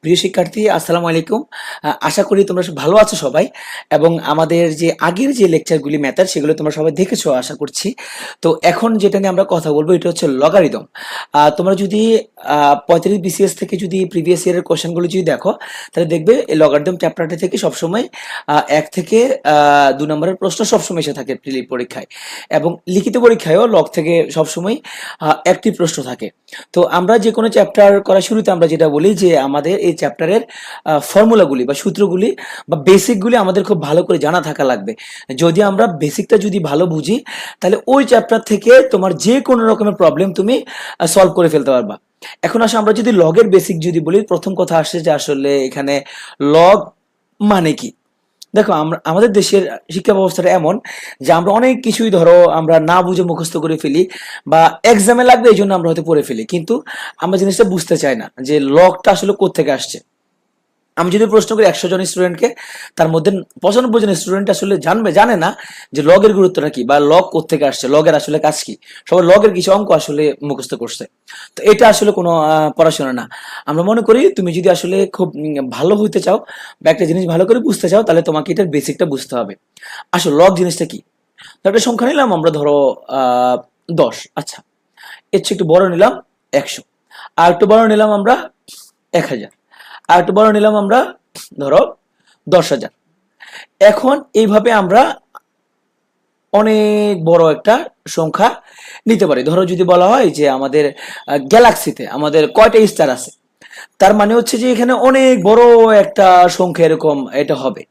প্রিয় শিক্ষার্থী, আসসালামু আলাইকুম। আশা করি তোমরা ভালো আছো সবাই, এবং আমাদের যে আগের যে লেকচারগুলি ম্যাথের সেগুলো তোমরা সবাই দেখেছো আশা করছি। তো এখন যেটা নিয়ে আমরা কথা বলবো এটা হচ্ছে লগারিদম। তোমরা যদি 35 বিসিএস থেকে যদি প্রিভিয়াস ইয়ারের কোশ্চেনগুলো যদি দেখো, তাহলে দেখবে এই লগারিদম চ্যাপ্টারটা থেকে সবসময় 1 থেকে 2 নম্বরের প্রশ্ন সবসময় এসে থাকে প্রিলি পরীক্ষায়, এবং লিখিত পরীক্ষায়ও লগ থেকে সবসময় একটি প্রশ্ন থাকে। তো আমরা যে কোনো চ্যাপ্টার করার শুরুতে আমরা যেটা বলি যে আমাদের এই চ্যাপ্টারের ফর্মুলাগুলি বা সূত্রগুলি বা বেসিকগুলি আমাদের খুব ভালো করে জানা থাকা লাগবে। যদি আমরা বেসিকটা যদি ভালো বুঝি, তাহলে ওই চ্যাপ্টার থেকে তোমার যে কোনো রকমের প্রবলেম তুমি সলভ করে ফেলতে পারবা। এখন আসলে আমরা যদি লগের বেসিক যদি বলি, প্রথম কথা আসছে যে আসলে এখানে লগ মানে কি। দেখো, আমরা আমাদের দেশের শিক্ষা ব্যবস্থাটা এমন যে আমরা অনেক কিছুই ধরো আমরা না বুঝে মুখস্থ করে ফেলি, বা এক্সামে লাগবে এই জন্য আমরা হয়তো পড়ে ফেলি, কিন্তু আমরা জিনিসটা বুঝতে চাই না যে লগটা আসলে কোত্থেকে আসছে। আমি যদি প্রশ্ন করি 100 জন স্টুডেন্টকে, তার মধ্যে 95 জন স্টুডেন্ট আসলে জানে না যে লগের গুরুত্বটা কি বা লগ কোত্থেকে আসছে, লগের আসলে কাজ কি। সবাই লগের কিছু অঙ্ক আসলে মুখস্থ করছে। তো এটা আসলে কোনো পড়াশোনা না। আমরা মনে করি তুমি যদি আসলে খুব ভালো হইতে চাও বা একটা জিনিস ভালো করে বুঝতে চাও, তাহলে তোমাকে এটার বেসিকটা বুঝতে হবে। আসলে লগ জিনিসটা কি। তো একটা সংখ্যা নিলাম আমরা, ধরো 10। আচ্ছা, এর চেয়ে একটু বড় নিলাম 100, আর একটু বড় নিলাম আমরা 1000, আর একটু বড় নিলাম আমরা ধরো 10,000। এখন এইভাবে আমরা অনেক বড় একটা সংখ্যা নিতে পারি। ধরো যদি বলা হয় যে আমাদের গ্যালাক্সিতে আমাদের কয়টা স্টার আছে, তার মানে হচ্ছে যে এখানে অনেক বড় একটা সংখ্যা এরকম এটা হবে।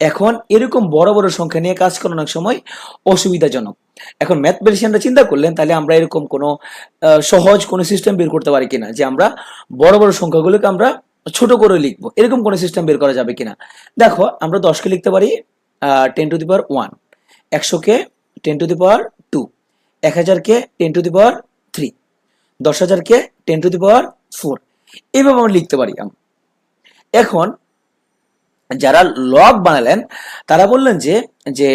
এখন এরকম বড় বড় সংখ্যা নিয়ে কাজ করার অনেক সময় অসুবিধাজনক। এখন ম্যাথমেটিশিয়ানরা চিন্তা করলেন তাহলে আমরা এরকম কোনো সহজ কোনো সিস্টেম বের করতে পারি কিনা, যে আমরা বড় বড় সংখ্যাগুলোকে আমরা ছোট করে লিখবো, এরকম কোনো সিস্টেম বের করা যাবে কিনা। দেখো, আমরা 10কে লিখতে পারি 10⁻1, 100কে 10⁻2, 1000কে 10⁻3, 10,000কে 10⁻4। এইভাবে আমরা লিখতে পারি। এখন যারা লগ বানালেন তারা বললেন যে যে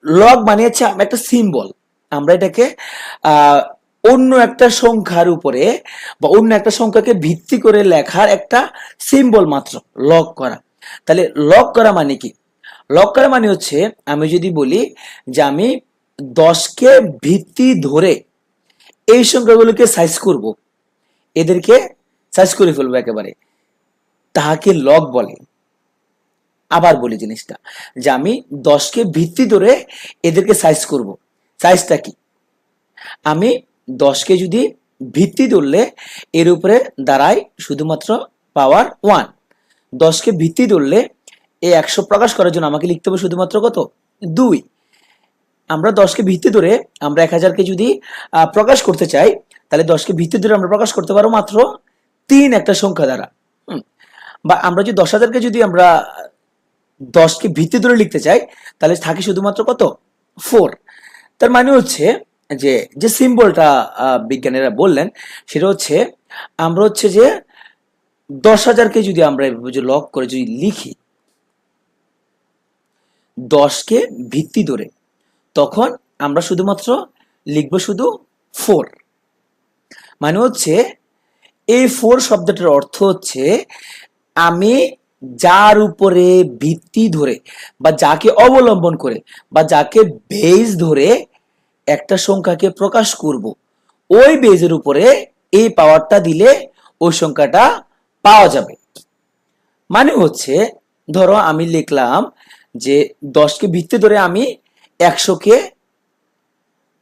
লগ বানিয়েছে একটা সিম্বল, আমরা এটাকে আহ অন্য একটা সংখ্যার উপরে বা অন্য একটা সংখ্যাকে ভিত্তি করে লেখার একটা সিম্বল মাত্র লগ করা। তাহলে লগ করা মানে কি? লগ করা মানে হচ্ছে, আমি যদি বলি যে আমি 10কে ভিত্তি ধরে এই সংখ্যাগুলোকে সাইজ করব, এদেরকে সাইজ করে ফেলবো একেবারে, তাহাকে লগ বলে। আবার বলি জিনিসটা, যে আমি 10কে ভিত্তি ধরে এদেরকে সাইজ করব। সাইজটা কি? আমি 10কে যদি ভিত্তি ধরলে এর উপরে দাঁড়ায় শুধুমাত্র পাওয়ার 1। 10কে ভিত্তি ধরলে এই 100 প্রকাশ করার জন্য আমাকে লিখতে হবে শুধুমাত্র কত? 2। আমরা 10কে ভিত্তি ধরে আমরা 1000কে যদি প্রকাশ করতে চাই, তাহলে 10কে ভিত্তি ধরে আমরা প্রকাশ করতে পারবো মাত্র 3 একটা সংখ্যা দ্বারা। বা আমরা যদি 10,000কে যদি আমরা 10কে ভিত্তি ধরে লিখতে চাই, তাহলে থাকে শুধুমাত্র কত? 4। তার মানে হচ্ছে যে যে সিম্বলটা বিজ্ঞানীরা বললেন সেটা হচ্ছে, আমরা হচ্ছে যে 10,000কে যদি আমরা এভাবে যে লক করে যদি লিখি 10কে ভিত্তি ধরে, তখন আমরা শুধুমাত্র লিখবো শুধু 4। মানে হচ্ছে এই 4 শব্দটার অর্থ হচ্ছে, আমি যার উপরে ভিত্তি ধরে বা যাকে অবলম্বন করে বা যাকে বেজ ধরে একটা সংখ্যাকে প্রকাশ করব, ওই বেজের উপরে এই পাওয়ারটা দিলে ওই সংখ্যাটা পাওয়া যাবে। মানে হচ্ছে, ধরো আমি লিখলাম যে 10কে ভিত্তি ধরে আমি 100কে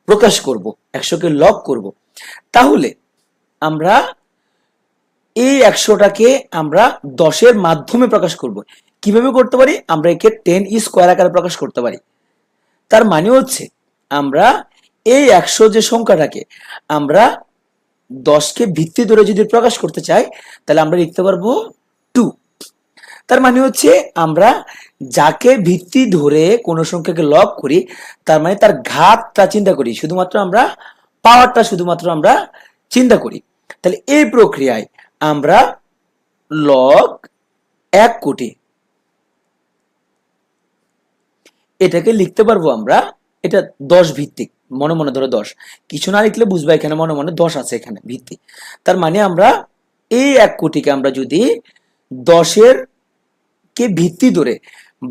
প্রকাশ করব, 100কে লক করব। তাহলে আমরা এই 100টাকে আমরা 10-এর মাধ্যমে প্রকাশ করব। কিভাবে করতে পারি? আমরা একে 10 স্কোয়ার আকারে প্রকাশ করতে পারি। তার মানে হচ্ছে, আমরা এই 100 যে সংখ্যাটাকে আমরা 10কে ভিত্তি ধরে যদি প্রকাশ করতে চাই, তাহলে আমরা লিখতে পারবো 2। তার মানে হচ্ছে, আমরা যাকে ভিত্তি ধরে কোন সংখ্যাকে লগ করি, তার মানে তার ঘাতটা চিন্তা করি, শুধুমাত্র আমরা পাওয়ারটা শুধুমাত্র আমরা চিন্তা করি। তাহলে এই প্রক্রিয়ায় আমরা লগ 1 কোটি এটাকে লিখতে পারবো আমরা। এটা 10 ভিত্তিক, মনে মনে ধরো 10, কিছু না লিখলে বুঝবা এখানে মনে মনে 10 আছে এখানে ভিত্তি। তার মানে আমরা এই 1 কোটিকে আমরা যদি 10-এর কে ভিত্তি ধরে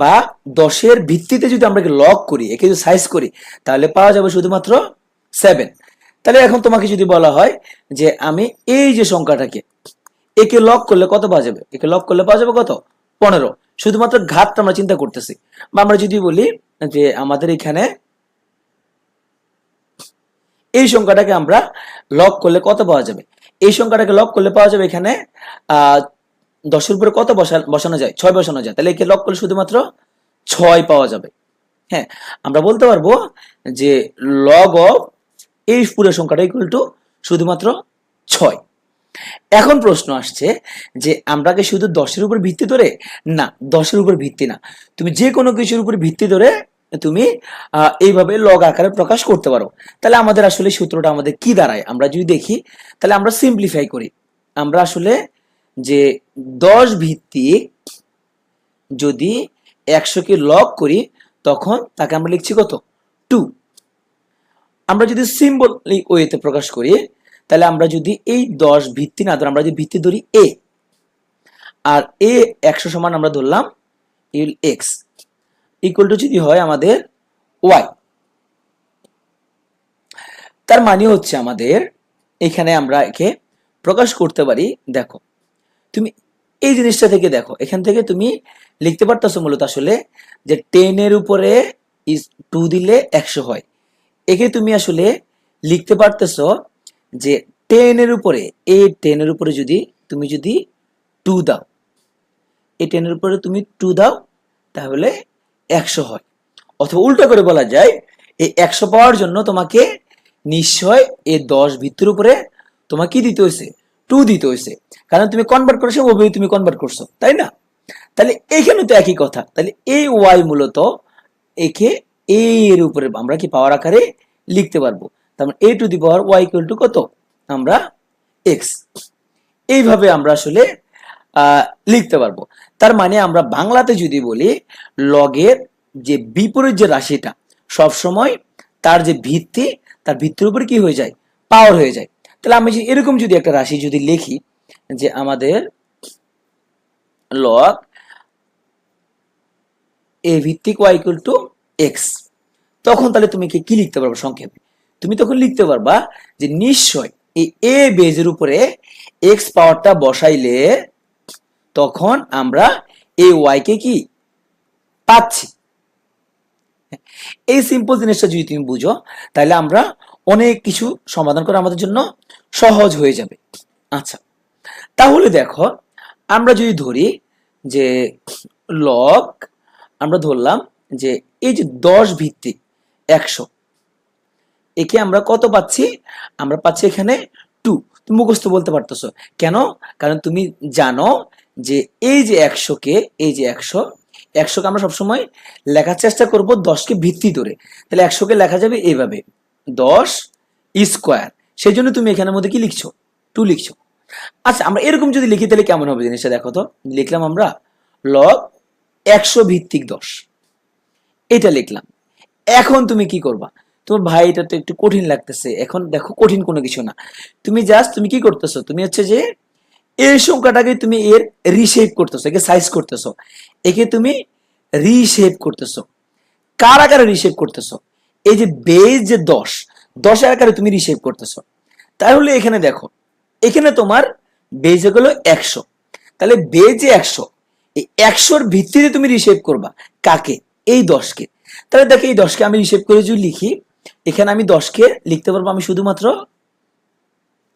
বা 10-এর ভিত্তিতে যদি আমরা লগ করি, একে যদি সাইজ করি, তাহলে পাওয়া যাবে শুধুমাত্র 7। তাহলে এখন তোমাকে যদি বলা হয় যে আমি এই যে সংখ্যাটাকে একে লগ করলে কত পাওয়া যাবে, একে লগ করলে পাওয়া যাবে কত, 15। শুধুমাত্র ঘাতটা আমরা চিন্তা করতেছি। বা আমরা যদি বলি যে আমাদের এখানে এই সংখ্যাটাকে আমরা লগ করলে কত পাওয়া যাবে, এই সংখ্যাটাকে লগ করলে পাওয়া যাবে এখানে 10-এর উপরে কত বসানো যায়, 6 বসানো যায়। তাহলে একে লগ করলে শুধুমাত্র 6 পাওয়া যাবে। হ্যাঁ, আমরা বলতে পারবো যে লগ অফ এই পুরো সংখ্যাটা ইকুয়াল টু শুধুমাত্র 6। এখন প্রশ্ন আসছে যে আমরা কি শুধু 10-এর উপর ভিত্তি ধরে, না 10-এর উপর ভিত্তি না, তুমি যে কোনো কিছুর উপর ভিত্তি ধরে তুমি এইভাবে লগ আকারে প্রকাশ করতে পারো। তাহলে আমাদের আসলে সূত্রটা আমাদের কি দাঁড়ায়, আমরা যদি দেখি তাহলে আমরা সিম্পলিফাই করি। আমরা আসলে যে 10 ভিত্তিক যদি 100-কে লগ করি তখন তাকে আমরা লিখছি কত, 2। আমরা যদি সিম্বলিক ওয়েতে প্রকাশ করি তাহলে আমরা যদি এই 10 ভিত্তি না ধরে আমরা যদি ভিত্তি ধরি a, আর a 100 সমান আমরা ধরলাম x ইকুয়াল টু যদি হয় আমাদের y, তার মানে হচ্ছে আমাদের এখানে আমরা একে প্রকাশ করতে পারি। দেখো তুমি এই জিনিসটা থেকে দেখো, এখান থেকে তুমি লিখতে পারতেছো মূলত আসলে যে 10-এর উপরে 2 দিলে 100 হয়। একে তুমি আসলে লিখতে পারতেছো যে 10-এর উপরে, এই 10-এর উপরে যদি তুমি যদি 2 দাও, এই 10-এর উপরে তুমি 2 দাও তাহলে 100 হয়। অথবা উল্টো করে বলা যায় এই 100 পাওয়ার জন্য তোমাকে নিশ্চয় এই 10 ভিত্তির উপরে তোমাকে কি দিতে হয়েছে, 2 দিতে হয়েছে, কারণ তুমি কনভার্ট করছো, ওভাবে তুমি কনভার্ট করছো, তাই না? তাহলে এইখানে তো একই কথা। তাহলে এই ওয়াই মূলত একে এর উপরে আমরা কি পাওয়ার আকারে লিখতে পারবো। তার মানে a two the power y equal to কত, আমরা x। এইভাবে আমরা আসলে লিখতে পারবো। তার মানে আমরা বাংলাতে যদি বলি লগের যে বিপরীত যে রাশিটা সব সময় তার যে ভিত্তি, তার ভিত্তির উপরে কি হয়ে যায়, পাওয়ার হয়ে যায়। তাহলে আমি এরকম যদি একটা রাশি যদি লিখি যে আমাদের লগ a ভিত্তিক y ইকুয়াল টু x, তখন তাহলে তুমি কি লিখতে পারবে সংক্ষেপে, তুমি তখন লিখতে পারবা যে নিশ্চয় এই a বেজের উপরে x পাওয়ারটা বসাইলে তখন আমরা এই y কে কি পাচ্ছি। এই সিম্পল জিনিসটা যদি তুমি বুঝো তাহলে আমরা অনেক কিছু সমাধান করা আমাদের জন্য সহজ হয়ে যাবে। আচ্ছা, তাহলে দেখো আমরা যদি ধরি যে লগ, আমরা ধরলাম যে এই যে 10 ভিত্তিক 100, একে আমরা কত পাচ্ছি, আমরা পাচ্ছি এখানে 2। তুমি মুখস্থ বলতে পারতেছো কেন, কারণ তুমি জানো যে এই যে 100-কে, এই যে 100-কে আমরা সবসময় লেখার চেষ্টা করব 10-কে ভিত্তি ধরে। তাহলে 100-কে লেখা যাবে এইভাবে 10 স্কোয়ার, সেই জন্য তুমি এখানের মধ্যে কি লিখছো, 2 লিখছো। আচ্ছা, আমরা এরকম যদি লিখি তাহলে কেমন হবে জিনিসটা দেখো তো। লিখলাম আমরা লগ 100 ভিত্তিক 10, এটা লিখলাম। এখন তুমি কি করবা, তোমার ভাই এটা তো একটু কঠিন লাগতেছে, এখন দেখো কঠিন কোনো কিছু না, তুমি জাস্ট তুমি কি করতেছো, তুমি হচ্ছে যে এই সংখ্যাটাকে তুমি এর রিশেপ করতেছো, একে সাইজ করতেছো, একে তুমি রিশেপ করতেছো। কার আকারে রিশেপ করতেছো, এই যে বেজ যে 10-এর আকারে তুমি রিশেপ করতেছো। তাহলে এখানে দেখো, এখানে তোমার বেজ হলো 100, তাহলে বেজ 100, এই 100-র ভিত্তিতে তুমি রিশেপ করবা কাকে, এই 10-কে। তাহলে দেখো এই 10-কে আমি রিশেপ করে যদি লিখি, এখানে আমি 10-কে লিখতে পারবো আমি শুধুমাত্র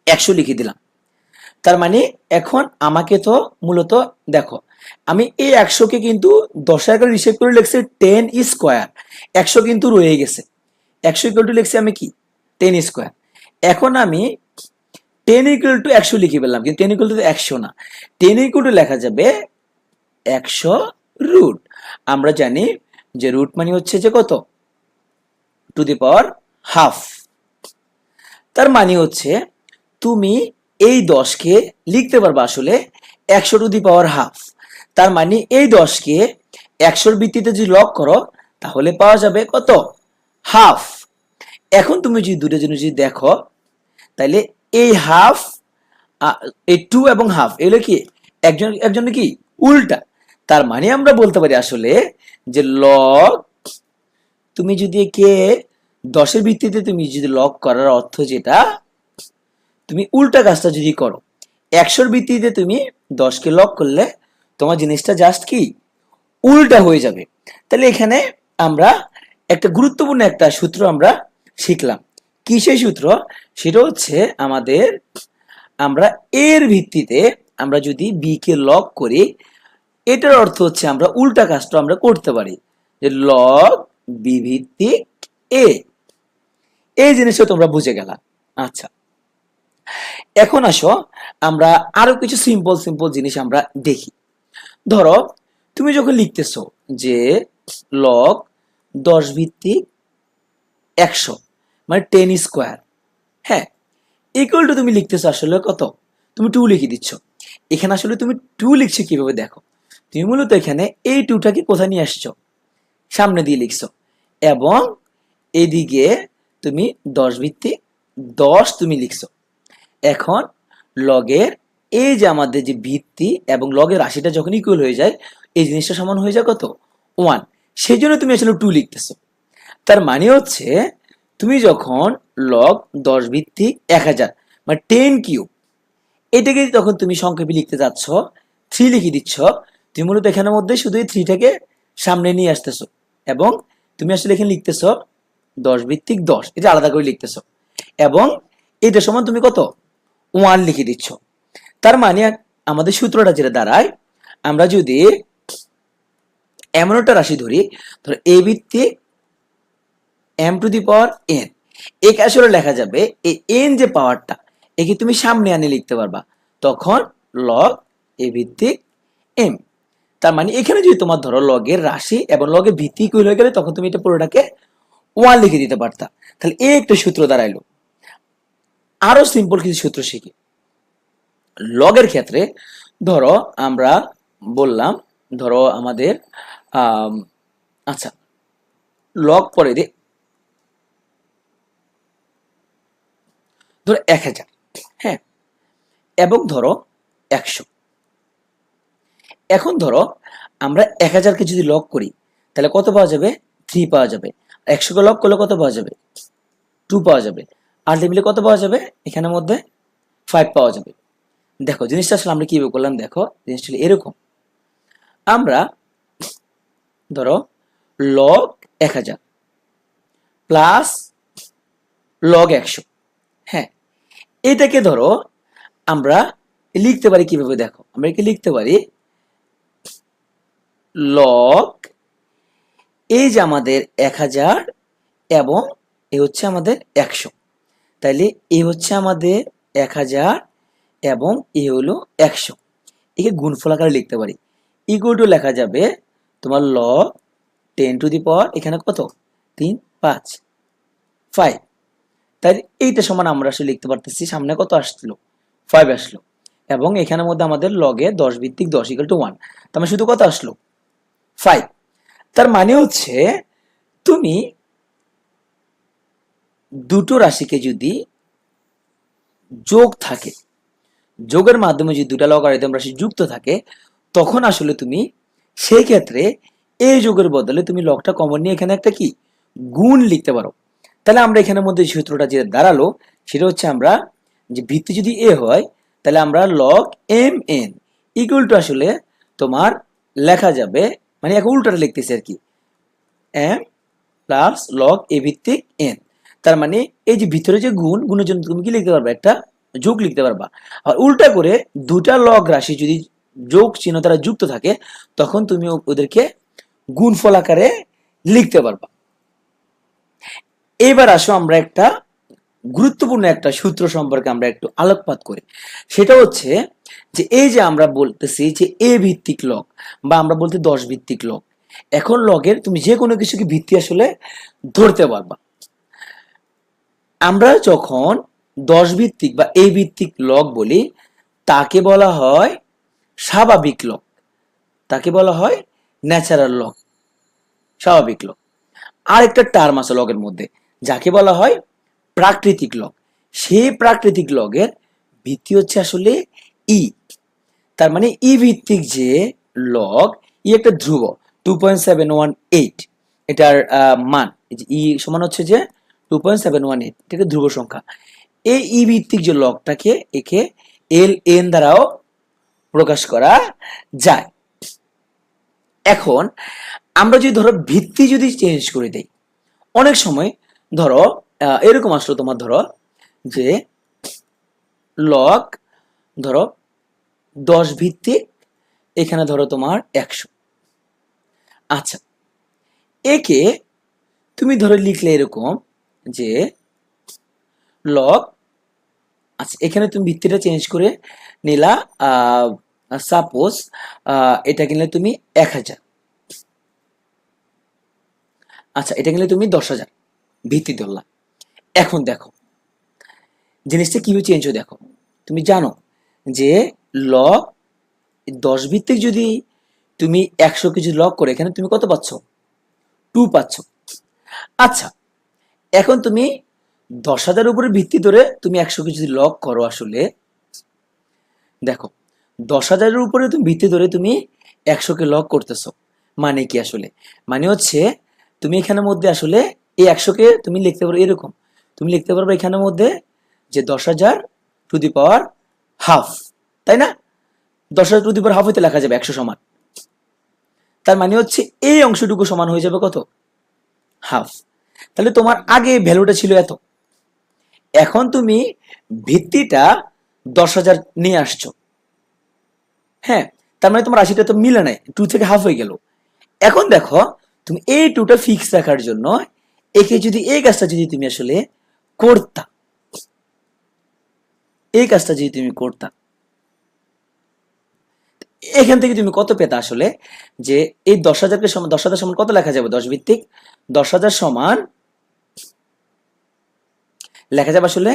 100 লিখে দিলাম। তার মানে এখন আমাকে তো মূলত দেখো আমি এই 100-কে কিন্তু 10-এর আকারে রিশেপ করে লিখছি 10 স্কোয়ার, 100 কিন্তু রয়ে গেছে, 100 ইকুয়াল টু লিখছি আমি কি 10 স্কোয়ার। এখন আমি 10 ইকুয়াল টু 100 লিখে ফেললাম, কিন্তু 10 ইকুয়াল টু 100 না, 10 ইকুয়াল টু লেখা যাবে 100 রুট। আমরা জানি যে রুট মানে হচ্ছে যে কত, টু দি পাওয়ার হাফ। তার মানে হচ্ছে তুমি এই 10-কে লিখতে পারবা আসলে 100 টু দি পাওয়ার হাফ। তার মানে এই 10-কে 100-র ভিত্তিতে যদি লগ করো তাহলে পাওয়া যাবে কত, হাফ। এখন তুমি যদি দুটো জিনিস যদি দেখো তাহলে এই হাফ, এই 2 এবং হাফ এগুলো কি একজন কি উল্টা। তার মানে আমরা বলতে পারি আসলে যে লগ, তুমি যদি একে 10-এর ভিত্তিতে তুমি যদি লগ করার অর্থ যেটা, তুমি উল্টা কাজটা যদি করো, 100-র ভিত্তিতে তুমি 10কে লগ করলে তোমার জিনিসটা জাস্ট কি উল্টা হয়ে যাবে। তাহলে এখানে আমরা একটা গুরুত্বপূর্ণ একটা সূত্র আমরা শিখলাম। কি সেই সূত্র? সেটা হচ্ছে আমাদের, আমরা এর ভিত্তিতে আমরা যদি বি কে লগ করি, এটার অর্থ হচ্ছে আমরা উল্টা কাজটা আমরা করতে পারি, যে লগ বি ভিত্তিক এ। এই জিনিসটা তোমরা বুঝে গেলা। আচ্ছা, এখন আসো আমরা আরো কিছু সিম্পল সিম্পল জিনিস আমরা দেখি। ধরো তুমি যখন লিখতেছো যে লগ 10 ভিত্তিক 100 মানে 10 স্কোয়ার, হ্যাঁ, ইকুয়াল টু তুমি লিখতেছো আসলে কত, তুমি 2 লিখে দিচ্ছ। এখানে আসলে তুমি 2 লিখছো কিভাবে দেখো, তুমি মূলত এখানে এই 2টাকে কোথায় নিয়ে আসছো, সামনে দিয়ে লিখছো, এবং এদিকে তুমি 10 ভিত্তিক 10 তুমি লিখছো। এখন লগের এই যে আমাদের যে ভিত্তি এবং লগের রাশিটা যখন ইকুয়াল হয়ে যায়, এই জিনিসটা সমান হয়ে যায় কত, 1। সেই জন্য তুমি আসলে 2 লিখতেছো। তার মানে হচ্ছে তুমি যখন লগ 10 ভিত্তিক 1000 মানে 10 কিউব, এটাকে তখন তুমি সংক্ষেপে লিখতে যাচ্ছ, 3 লিখে দিচ্ছ, তুমি মূলত এখানের মধ্যে শুধু এই 3টাকে সামনে নিয়ে আসতেছো, এবং তুমি আসলে এখানে লিখতেছো 10 ভিত্তিক 10, এটা আলাদা করে লিখতেছো, এবং এটা সমান তুমি কত 1 লিখে দিচ্ছ। তার মানে আমাদের সূত্রটা যেটা দাঁড়ায়, আমরা যদি এমন একটা রাশি ধরি, ধরো এ ভিত্তিক m to the power n, একে আসলে লেখা যাবে এই এন যে পাওয়ারটা, একে তুমি সামনে আনে লিখতে পারবা, তখন লগ এ ভিত্তিক এম। তার মানে এখানে যদি তোমার ধরো লগের রাশি এবং লগের ভিত্তি ইকুয়াল হয়ে গেলে, তখন তুমি এটা পুরোটাকে 1 লিখে দিতে পারতা। তাহলে এই একটা সূত্র দাঁড়াইলো। আরো সিম্পল কিছু সূত্র শিখি লগের ক্ষেত্রে। ধরো আমরা বললাম, ধরো আমাদের আচ্ছা, লগ পরে দে, ধরো 1000, হ্যাঁ, এবং ধরো 100। এখন ধরো আমরা 1000কে যদি লগ করি, তাহলে কত পাওয়া যাবে, 3 পাওয়া যাবে। 100কে লগ করলে কত পাওয়া যাবে, 2 পাওয়া যাবে। আলটিমেটলি কত পাওয়া যাবে, এখানের মধ্যে 5 পাওয়া যাবে। দেখো জিনিসটা আসলে আমরা কিভাবে করলাম, দেখো জিনিসটা এরকম। আমরা ধরো লগ 1000 প্লাস লগ 100, হ্যাঁ, এটাকে ধরো আমরা লিখতে পারি কিভাবে, দেখো আমরা একে লিখতে পারি লগ এই যে আমাদের 1000 এবং এ হচ্ছে আমাদের 100। তাইলে এ হচ্ছে আমাদের 1000 এবং এ হলো 100, একে গুণফল আকারে লিখতে পারি। ইকুয়াল টু লেখা যাবে তোমার লগ 10 টু দি পাওয়ার এখানে কত, 3 5 5। তাই এইটা সমান আমরা আসলে লিখতে পারতেছি, সামনে কত আসলো, 5 আসলো, এবং এখানের মধ্যে আমাদের লগে 10 ভিত্তিক 10 ইকুয়াল টু 1, তার মানে শুধু কত আসলো, 5। তার মানে হচ্ছে তুমি দুটো রাশিকে যদি যোগ থাকে, যোগের মাধ্যমে যদি দুটা লগারিদম রাশি যুক্ত থাকে, তখন আসলে তুমি সেই ক্ষেত্রে এই যোগের বদলে তুমি লগটা কমন নিয়ে এখানে একটা কি গুণ লিখতে পারো। তাহলে আমরা এখানের মধ্যে সূত্রটা যেটা দাঁড়ালো, সেটা হচ্ছে আমরা যে ভিত্তি যদি এ হয়, তাহলে আমরা log m n equal to আসলে তোমার লেখা যাবে, মানে এখন উল্টাটা লিখতেছি আর কি, এম প্লাস লগ এ ভিত্তিক এন। তার মানে এই যে ভিতরে যে গুণ, গুণের জন্য তুমি কি লিখতে পারবা, একটা যোগ লিখতে পারবা। আর উল্টা করে দুটা লগ রাশি যদি যোগ চিহ্ন দ্বারা যুক্ত থাকে, তখন তুমি ওদেরকে গুণফল আকারে লিখতে পারবা। এবার আসো আমরা একটা গুরুত্বপূর্ণ একটা সূত্র সম্পর্কে আমরা একটু আলোকপাত করি। সেটা হচ্ছে যে এই যে আমরা বলতেছি যে এ ভিত্তিক লগ, বা আমরা বলতে 10 ভিত্তিক লগ। এখন লগের তুমি যে কোনো কিছুকে ভিত্তি আসলে ধরতে পারবা। আমরা যখন 10 ভিত্তিক বা এ ভিত্তিক লগ বলি, তাকে বলা হয় স্বাভাবিক লগ, তাকে বলা হয় ন্যাচারাল লগ, স্বাভাবিক লগ। আর একটা টার্ম আছে লগের মধ্যে, যাকে বলা হয় প্রাকৃতিক লগ। সেই প্রাকৃতিক লগের ভিত্তি হচ্ছে আসলে ই। তার মানে ই ভিত্তিক যে লগ, ই একটা ধ্রুব 2.718, এটার মান ই সমান হচ্ছে যে 2.718, এটা একটা ধ্রুব সংখ্যা। এই ই ভিত্তিক যে লগটাকে একে এল এন দ্বারাও প্রকাশ করা যায়। এখন আমরা যদি ধরো ভিত্তি যদি চেঞ্জ করে দেই, অনেক সময় ধরো এরকম আসলো তোমার, ধরো যে লগ ধরো 10 ভিত্তিক, এখানে ধরো তোমার 100। আচ্ছা, একে তুমি ধরে লিখলে এরকম যে লগ, আচ্ছা এখানে তুমি ভিত্তিটা চেঞ্জ করে নিলা, সাপোজ এটা কিনলে তুমি 1000, আচ্ছা এটা কিনলে তুমি 10,000 ভিত্তি ধরলা। এখন দেখো জিনিসটা কিভাবে চেঞ্জ হয়, দেখো তুমি জানো যে লগ 10 ভিত্তিক যদি তুমি 100 কে যদি লগ করে, এখানে তুমি কত পাচ্ছ? 2 পাচ্ছ। আচ্ছা, এখন তুমি 10,000 উপরে ভিত্তি ধরে তুমি 100 কে যদি লগ করো, আসলে দেখো 10,000 উপরে তুমি ভিত্তি ধরে তুমি 100 কে লগ করতেছো, মানে কি আসলে? মানে হচ্ছে তুমি এখানের মধ্যে আসলে এই 100 কে তুমি লিখতে পারো এরকম, তুমি লিখতে পারবে এখানের মধ্যে যে 10,000 টু দি পাওয়ার হাফ, তাই না? 10,000 টু দি পাওয়ার হাফ হইতে লেখা যাবে 100 সমান। তার মানে হচ্ছে এই অংশটুকু সমান হয়ে যাবে কত? হাফ। তাহলে তোমার আগে ভ্যালুটা ছিল এত, এখন তুমি ভিত্তিটা 10,000 নিয়ে আসছো, হ্যাঁ, তার মানে তোমার রাশিটা তো মিলে নাই, 2 থেকে হাফ হয়ে গেল। এখন দেখো তুমি এই 2টা ফিক্স রাখার জন্য একে যদি এই কাজটা যদি তুমি আসলে করতা, এই কাজটা যদি তুমি করতা, এখান থেকে তুমি কত পেতা আসলে? যে এই 10,000 কে সমান, 10,000 সমান কত লেখা যাবে? 10 ভিত্তিক 10,000 সমান লেখা যাবে আসলে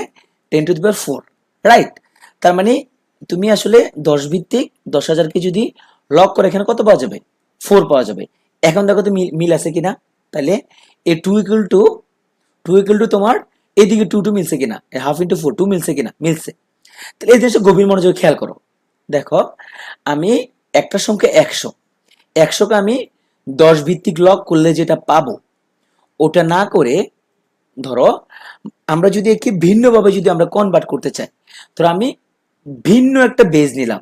10 টু দি পাওয়ার 4, রাইট? তার মানে তুমি আসলে 10 ভিত্তিক 10,000 কে যদি লক করে, এখানে কত পাওয়া যাবে? 4 পাওয়া যাবে। এখন দেখো তো মিল আছে কিনা, তাহলে এই 2 ইকুয়াল টু তোমার এদিকে 2 মিলছে কিনা, হাফ ইন্টু 4 2 মিলছে কিনা, মিলছে। তাহলে এই জিনিসটা গভীর মনোযোগ খেয়াল করো। দেখো আমি একটা সংখ্যা 100, 100কে আমি 10 ভিত্তিক লক করলে যেটা পাবো, ওটা না করে ধরো আমরা যদি একে ভিন্নভাবে যদি আমরা কনভার্ট করতে চাই, ধরো আমি ভিন্ন একটা বেজ নিলাম,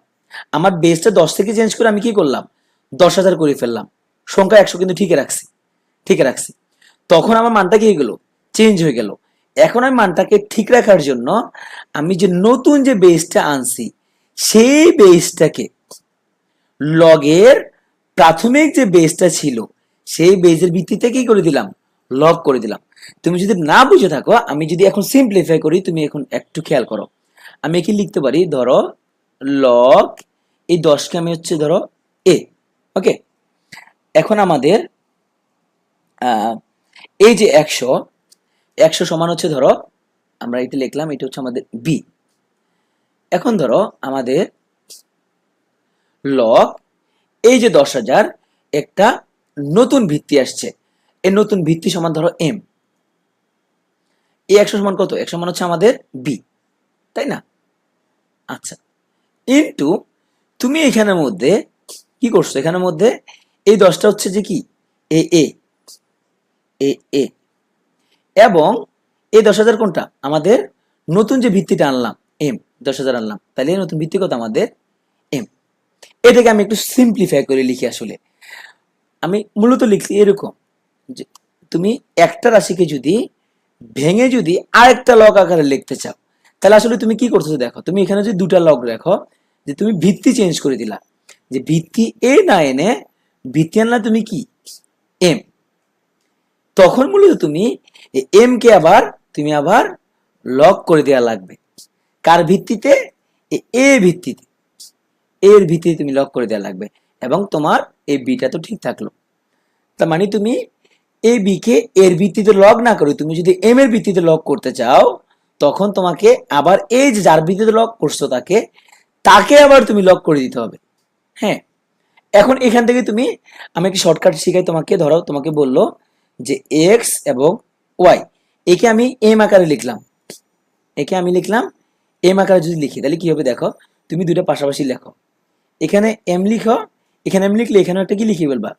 আমার বেজটা 10 থেকে চেঞ্জ করে আমি কি করলাম? 10,000 করে ফেললাম, সংখ্যা 100 কিন্তু ঠিকই রাখছি। তখন আমার মানটা কি হয়ে গেল? চেঞ্জ হয়ে গেল। এখন আমি মানটাকে ঠিক রাখার জন্য আমি যে নতুন যে বেজটা আনছি, সেই বেজটাকে লগের প্রাথমিক যে বেজটা ছিল, সেই বেজের ভিত্তিতে কি করে দিলাম? লগ করে দিলাম। তুমি যদি না বুঝে থাকো, আমি যদি এখন সিম্পলিফাই করি, তুমি এখন একটু খেয়াল করো। আমি কি লিখতে পারি? ধরো লগ এই 10কে আমি হচ্ছে ধরো এ, ওকে। এখন আমাদের এই যে 100 সমান হচ্ছে ধরো, আমরা এটা লিখলাম, এটা হচ্ছে আমাদের বি। এখন ধরো আমাদের লগ এই যে 10,000 একটা নতুন ভিত্তি আসছে, এই নতুন ভিত্তি সমান ধরো এম। এই 100 সমান কত? 100 সমান হচ্ছে আমাদের বি, তাই না? আচ্ছা, ইনটু তুমি এখানের মধ্যে কি করছো? এখানের মধ্যে এই 10টা হচ্ছে যে কি এ এ এ এ, এবং এই 10,000 কোনটা? আমাদের নতুন যে ভিত্তিটা আনলাম এম, 10,000 আনলাম, তাহলে এই নতুন ভিত্তি কত? আমাদের এম। এটাকে আমি একটু সিম্পলিফাই করে লিখি। আসলে আমি মূলত লিখছি এরকম যে তুমি একটা রাশিকে যদি ভেঙে যদি আরেকটা লগ আকারে লিখতে চাও, তাহলে আসলে তুমি কি করতেছো? দেখো তুমি এখানে যদি দুটা লগ রাখো, যে তুমি ভিত্তি চেঞ্জ করে দিলা, যে ভিত্তি এ না এনে ভিত্তি আনলা তুমি কি এম, তখন মূলত তুমি এম কে আবার লক করে দেওয়া লাগবে। কার ভিত্তিতে? এ ভিত্তিতে, এর ভিত্তিতে তুমি লক করে দেওয়া লাগবে, এবং তোমার এই বিটা তো ঠিক থাকলো। তার মানে তুমি এই বি কে এর ভিত্তিতে লগ না করে তুমি যদি এম এর ভিত্তিতে লগ করতে চাও, তখন তোমাকে আবার এই যে যার ভিত্তিতে লগ করছো তাকে আবার তুমি লক করে দিতে হবে। হ্যাঁ, এখন এখান থেকে তুমি, আমি একটি শর্টকাট শিখাই তোমাকে। ধরো তোমাকে বললো যে এক্স এবং ওয়াই, একে আমি এম আকারে লিখলাম, একে আমি লিখলাম এম আকারে যদি লিখি, তাহলে কি হবে? দেখো তুমি দুটো পাশাপাশি লেখো, এখানে এম লিখো, এখানে এম লিখলে এখানে একটা কি লিখে ফেলবা,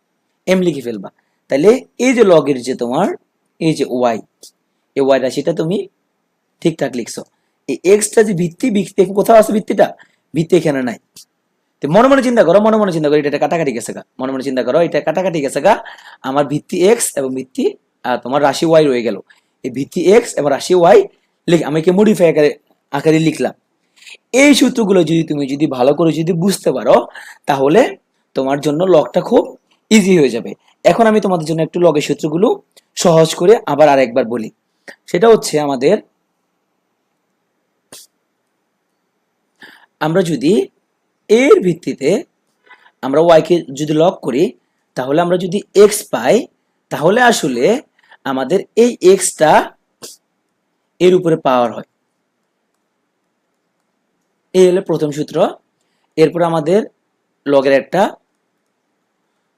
এম লিখে ফেলবা। তাহলে এই যে লগের যে তোমার এই যে ওয়াই, এই ওয়াই রাশিটা তুমি ঠিকঠাক লিখছো। এই এক্সটা যে ভিত্তি, কোথাও আছে ভিত্তিটা? ভিত্তি এখানে নাই। তো মনে মনে চিন্তা করো, মনে মনে চিন্তা করো, এটা কাটাকাটি গেছে গা, মনে মনে চিন্তা করো, এটা কাটাকাটি গেছে গা। আমার ভিত্তি এক্স এবং ভিত্তি তোমার রাশি ওয়াই রয়ে গেল। এই ভিত্তি এক্স এবং রাশি ওয়াই আমি কে মডিফাই আকারে লিখলাম। এই সূত্রগুলো যদি ভালো করে বুঝতে পারো, তাহলে তোমার জন্য লগটা খুব ইজি হয়ে যাবে। এখন আমি তোমাদের জন্য একটু লগের সূত্রগুলো সহজ করে আবার আরেকবার বলি। সেটা হচ্ছে আমরা যদি এর ভিত্তিতে আমরা ওয়াই কে যদি লগ করি, তাহলে আমরা যদি এক্স পাই, তাহলে আসলে আমাদের এই এক্সটা এর উপরে পাওয়ার হয়। এই হলো প্রথম সূত্র। এরপর আমাদের লগের একটা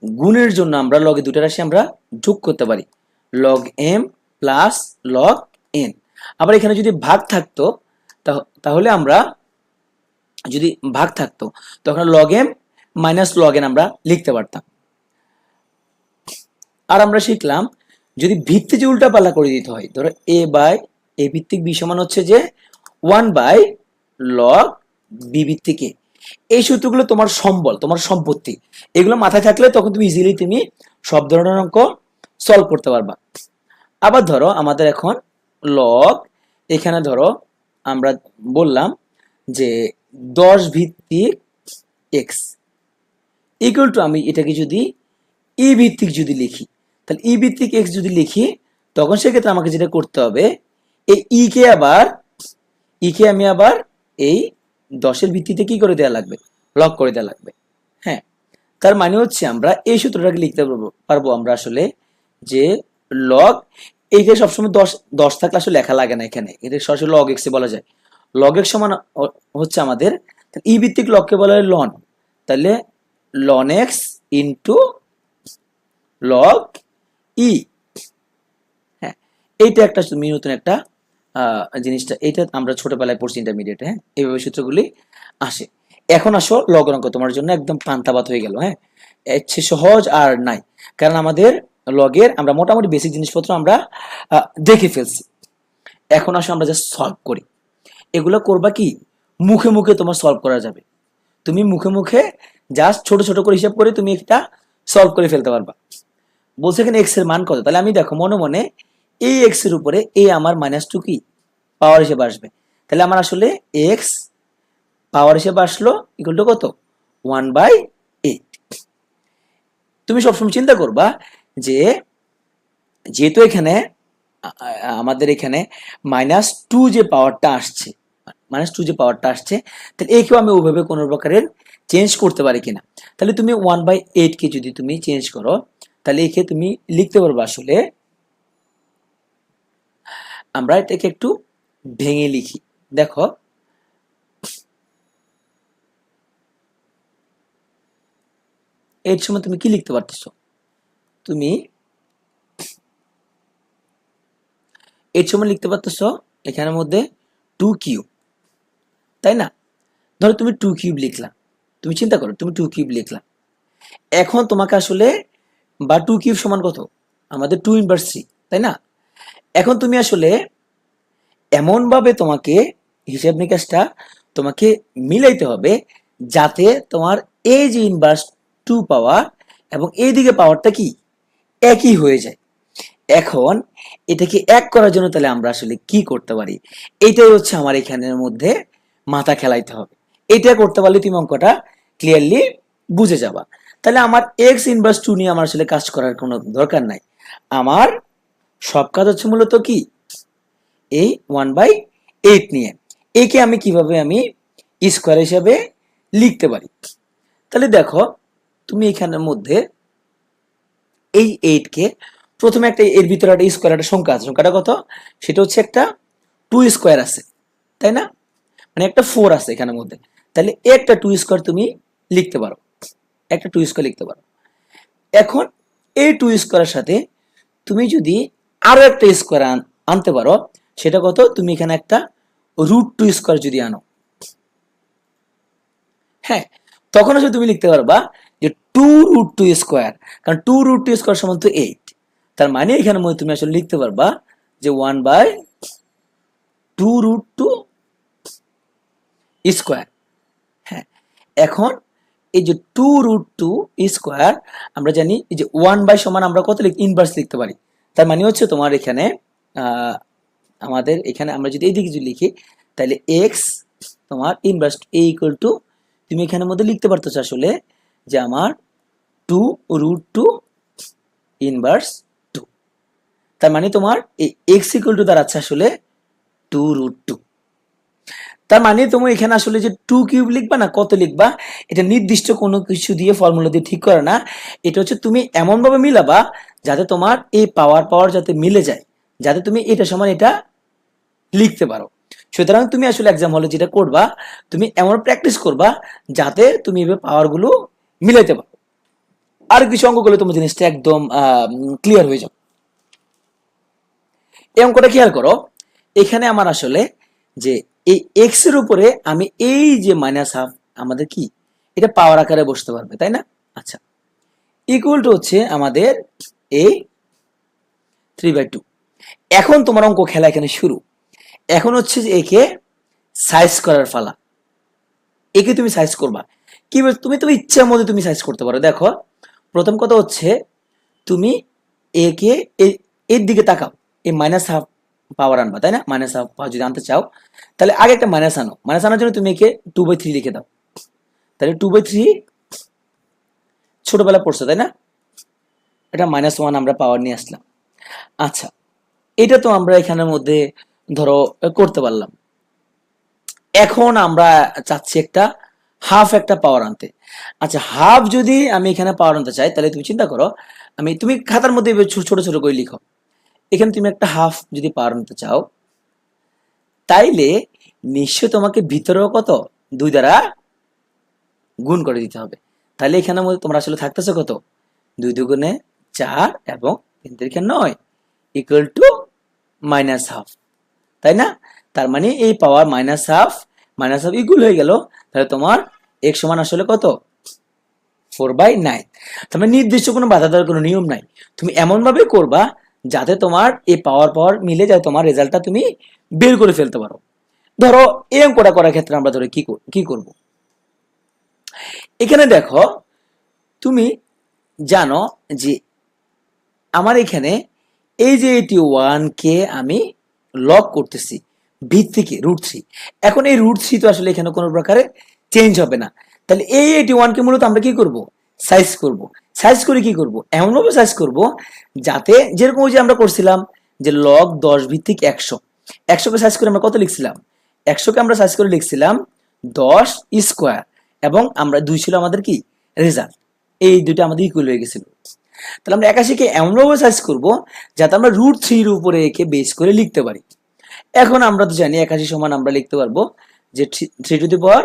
গুণের জন্য আমরা লগে দুটো রাশি আমরা যোগ করতে পারি, log m plus log n. আবার এখানে যদি ভাগ থাকতো, তাহলে আমরা যদি ভাগ থাকতো তখন log m minus log n আমরা লিখতে পারতাম। আর আমরা শিখলাম যদি ভিত্তি যে উল্টা পাল্লা করে দিতে হয়, ধরো এ বাই এ ভিত্তিক বি সমান হচ্ছে যে 1 বাই লগ বি ভিত্তিক এ। এই সূত্রগুলো তোমার সম্বল, তোমার সম্পত্তি, এগুলো মাথায় থাকলে তখন তুমি ইজিলি তুমি সব ধরনের অঙ্ক সলভ করতে পারবা। আবার ধরো আমাদের এখন লগ, এখানে ধরো আমরা বললাম যে 10 ভিত্তিক এক্স ইকুয়াল টু, আমি এটাকে যদি ই ভিত্তিক যদি লিখি, তাহলে ই ভিত্তিক এক্স যদি লিখি, তখন সেক্ষেত্রে আমাকে যেটা করতে হবে, এই ই কে আমি আবার এই 10-এর ভিত্তিতে কি করে দেওয়া লাগবে, লগ করে দেওয়া লাগবে। হ্যাঁ, তার মানে হচ্ছে আমরা এই সূত্রটাকে লিখতে পারবো আমরা আসলে যে লগ, এইখানে সবসময় 10 থাকলে আসলে লেখা লাগে না, এখানে এটা সরাসরি লগ এক্স বলা যায়। লগ এক্স সমান হচ্ছে আমাদের ই ভিত্তিক লগকে বলা হয় লন, তাহলে লন এক্স ইন্টু লগ ই। হ্যাঁ, এইটা একটা তুমি নতুন একটা জিনিসটা, এইটা আমরা ছোটবেলায় পড়ছি ইন্টারমিডিয়েটে। হ্যাঁ, এইভাবে সূত্রগুলি আসে। এখন আসো লগ অঙ্ক তোমার জন্য একদম পান্তাভাত হয়ে গেল। হ্যাঁ, এর চেয়ে সহজ আর নাই, কারণ আমাদের লগের আমরা মোটামুটি বেসিক জিনিসপত্র আমরা দেখে ফেলছি। এখন আসো আমরা জাস্ট সলভ করি। এগুলো করবা কি, মুখে মুখে তোমার সলভ করা যাবে। তুমি মুখে মুখে জাস্ট ছোট ছোট করে হিসাব করে তুমি একটা সলভ করে ফেলতে পারবা। বলছে এখানে এক্স এর মান কত, তাহলে আমি দেখো মনে মনে এই এক্স এর উপরে এই আমার -2 কি পাওয়ার হিসেবে আসবে, তাহলে আমার আসলে এক্স পাওয়ার হিসেবে আসলো ইকুয়াল টু কত, 1/8। তুমি সবসময় চিন্তা করবা যে যেহেতু এখানে আমাদের এখানে -2 যে পাওয়ারটা আসছে, তাহলে একেও আমি ওইভাবে কোনো প্রকারের চেঞ্জ করতে পারি কিনা। তাহলে তুমি 1/8 কে যদি তুমি চেঞ্জ করো, তাহলে একে তুমি লিখতে পারবো আসলে, আমরা এটাকে একটু ভেঙে লিখি। দেখো এর সময় তুমি কি লিখতে পারতেছো, তুমি এর সময় লিখতে পারতেছো এখানের মধ্যে 2 কিউব, তাই না? ধরো তুমি 2 কিউব লিখলা, তুমি চিন্তা করো তুমি 2 কিউব লিখলা। এখন তোমাকে আসলে বা 2 কিউব সমান কত, আমাদের 2/3, তাই না? এখন তুমি আসলে এমন ভাবে তোমাকে হিসাব নিকাশটা তোমাকে মিলাইতে হবে যাতে তোমার এই যে ইনভার্স 2 পাওয়ার এবং এইদিকে পাওয়ারটা কি একই হয়ে যায়। এখন এটাকে এক করার জন্য তাহলে আমরা আসলে কি করতে পারি, এইটাই হচ্ছে আমার এখানের মধ্যে মাথা খেলাইতে হবে। এটা করতে পারলে তুমি অঙ্কটা ক্লিয়ারলি বুঝে যাবা। তাহলে আমার x−2 নিয়ে আমার আসলে কাজ করার কোনো দরকার নাই। আমার সব কাজ হচ্ছে মূলত কি এই 1/8 নিয়ে। একে আমি কিভাবে আমি স্কোয়ার হিসাবে লিখতে পারি। তাহলে দেখো তুমি এখানের মধ্যে এই 8 কে প্রথমে একটা, এর ভিতরে একটা স্কোয়ার একটা সংখ্যা আছে, সংখ্যাটা কত, সেটা হচ্ছে একটা 2 স্কোয়ার আছে, তাই না? মানে একটা 4 আছে এখানের মধ্যে, তাহলে একটা 2 স্কোয়ার তুমি লিখতে পারো, একটা 2 স্কোয়ার লিখতে পারো। এখন এই 2 স্কোয়ারের সাথে তুমি যদি আরো একটা স্কোয়ার আনতে পারো, সেটা কত, তুমি এখানে একটা √2 স্কোয়ার যদি আনো, হ্যাঁ, তখন আসলে তুমি লিখতে পারবা যে 2√2 স্কোয়ার, কারণ 2√2 স্কোয়ার সমান তো 8। তার মানে এখানে মধ্যে তুমি আসলে লিখতে পারবা যে 1/2√2 স্কোয়ার। হ্যাঁ, এখন এই যে 2√2 স্কোয়ার, আমরা জানি এই যে 1 বাই সমান আমরা কত ইনভার্স লিখতে পারি। তার মানে হচ্ছে তোমার এখানে আমাদের এখানে আমরা যদি এইদিকে যদি লিখি, তাহলে এক্স তোমার ইনভার্স এ ইকুয়াল টু, তুমি এখানের মধ্যে লিখতে পারতেছো আসলে যে আমার 2√2 ইনভার্স 2। তার মানে তোমার এই এক্স ইকুয়াল টু দাঁড়াচ্ছে আসলে 2√2। তার মানে তুমি এখানে আসলে যে 2³ লিখবা না, কত লিখবা, এটা নির্দিষ্ট কোনো কিছু দিয়ে ফর্মুলা দিয়ে ঠিক করে না। এটা হচ্ছে তুমি এমন ভাবে মিলাবা যাতে তোমার এই পাওয়ার যাতে মিলে যায়, যাতে তুমি এটা সমান এটা লিখতে পারো। সুতরাং তুমি আসলে এক্সাম হলে যেটা করবা, তুমি এমন প্র্যাকটিস করবা যাতে তুমি এভাবে পাওয়ার গুলো মিলাইতে পারো। আর কিছু অঙ্ক করলে তোমার জিনিসটা একদম ক্লিয়ার হয়ে যাবে। এই অঙ্কটা খেয়াল করো, এখানে আমার আসলে যে এই এক্স এর উপরে আমি এই যে -হাফ আমাদের কি এটা পাওয়ার আকারে বসতে পারবে, তাই না? আচ্ছা, ইকুয়াল টু হচ্ছে আমাদের এই 3/2। এখন তোমার অঙ্ক খেলা এখানে শুরু। এখন হচ্ছে যে একে সাইজ করার পালা। একে তুমি সাইজ করবা কি, তুমি তুমি ইচ্ছার মধ্যে তুমি সাইজ করতে পারো। দেখো, প্রথম কথা হচ্ছে তুমি একে এর দিকে তাকাও, এই -হাফ পাওয়ার আনবা, তাই না? -হাফ পাওয়ার যদি আনতে চাও, তাহলে আগে একটা মাইনাস আনো। মাইনাস আনার জন্য তুমি একে 2/3 লিখে দাও। তাহলে 2/3 ছোটবেলা পড়ছো, তাই না? এটা -1 আমরা পাওয়ার নিয়ে আসলাম। আচ্ছা, এটা তো আমরা এখানের মধ্যে ধরো করতে পারলাম। এখন আমরা চাচ্ছি একটা হাফ একটা পাওয়ার আনতে। আচ্ছা, হাফ যদি আমি এখানে পাওয়ার আনতে চাই, তাহলে তুমি চিন্তা করো, তুমি খাতার মধ্যে ছোট ছোট করে লিখো। এখানে তুমি একটা হাফ যদি পাওয়ার আনতে চাও, তাইলে নিশ্চয় তোমাকে ভিতরেও কত 2 দ্বারা গুণ করে দিতে হবে। তাহলে এখানে মধ্যে তোমরা আসলে থাকতেছে কত, 2 দুগুণে 4 এবং 3 3 9 ইকুয়াল টু -হাফ, তাই না? তার মানে এই পাওয়ার -হাফ ইকুয়াল হয়ে গেল। তাহলে তোমার x সমান আসলে কত, 4/9। তার মানে নির্দিষ্ট কোনো বাধা দেওয়ার কোনো নিয়ম নাই। তুমি এমন ভাবে করবা যাতে তোমার এই পাওয়ার মিলে যায়, তোমার রেজাল্টটা তুমি বের করে ফেলতে পারো। ধরো এই অঙ্কটা করার ক্ষেত্রে আমরা ধরো কি করব, এখানে দেখো তুমি জানো যে আমার এখানে এই যে এটি 1 কে আমি লক করতেছি ভিত্তিকে √3। এখন এই √3 তো আসলে এখানে কোনো প্রকারে চেঞ্জ হবে না। তাহলে এই 81 কে মূলত আমরা কি করব, সাইজ করব। সাইজ করে কি করব, এমন ভাবে সাইজ করব যাতে যেরকম ওই যে আমরা করছিলাম যে লগ 10 ভিত্তিক 100, 100 কে সাইজ করে আমরা কত লিখছিলাম, 100 কে আমরা সাইজ করে লিখছিলাম 10 স্কোয়ার, এবং আমরা 2 ছিল আমাদের কি রেজাল্ট, এই দুটো আমাদের ইকুয়াল হয়ে গেছিল। তাহলে আমরা 81 কে এমন ভাবে সাইজ করব যাতে আমরা √3 এর উপরে একে বেস করে লিখতে পারি। এখন আমরা তো জানি 81 সমান আমরা লিখতে পারবো যে 3⁴।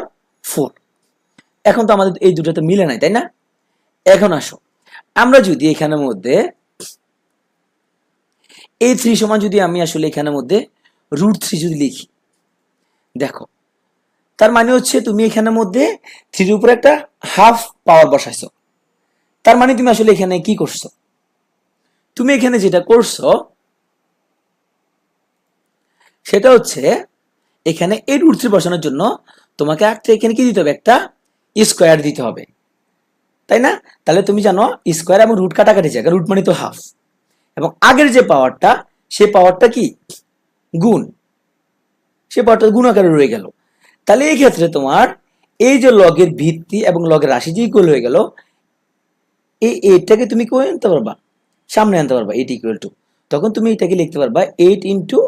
এখন তো আমাদের এই দুটো তো মিলে নাই, তাই না? এখন আসো, আমরা যদি এখানের মধ্যে এই 3 সমান যদি আমি আসলে এখানের মধ্যে √3 যদি লিখি, দেখো তার মানে হচ্ছে তুমি এখানের মধ্যে 3 এর উপরে একটা হাফ পাওয়ার বসাইছো। তার মানে তুমি আসলে এখানে কি করছো, তুমি এখানে যেটা করছো সেটা হচ্ছে এখানে এই √3 বসানোর জন্য তোমাকে এখানে কি দিতে হবে, একটা স্কোয়ার দিতে হবে, তাই না? তাহলে তুমি জানো স্কোয়ার এবং রুট কাটাকাটি জায়গা, রুট মানে তো হাফ, এবং আগের যে পাওয়ারটা সে পাওয়ারটা কি গুণ, সে পাওয়ারটা গুণ আকারে রয়ে গেল। তাহলে এই ক্ষেত্রে তোমার এই যে লগের ভিত্তি এবং লগের রাশি যে ইকুয়াল হয়ে গেল, এই এইটাকে তুমি কই আনতে পারবা, সামনে আনতে পারবা, 8 ইকুয়াল টু, তখন তুমি এটাকে লিখতে পারবা 8 ইন্টু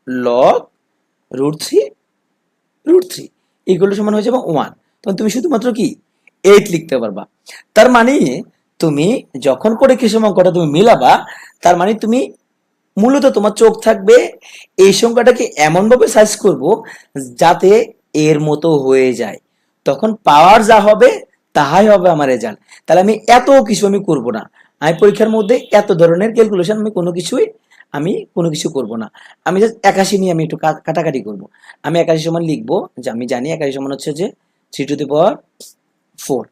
লগ √3 ইকুয়াল টু সমান হয়ে যাবে 1। তখন তুমি শুধুমাত্র কি 8 লিখতে পারবা। তার মানে তুমি যখন করে কি অঙ্কটা তুমি মিলাবা, তার মানে তুমি মূলত তোমার চোখ থাকবে এই সংখ্যাটাকে এমন ভাবে সাইজ করব যাতে এর মতো হয়ে যায়, তখন পাওয়ার যা হবে তাহাই হবে আমার রেজাল্ট। তাহলে আমি এত কিছু আমি করব না, আমি পরীক্ষার মধ্যে এত ধরনের ক্যালকুলেশন আমি কোনো কিছু করব না। আমি জাস্ট 81 নিয়ে আমি একটু কাটাকাটি করব। আমি 81 সমান লিখবো, যে আমি জানি 81 সমান হচ্ছে যে 3^4।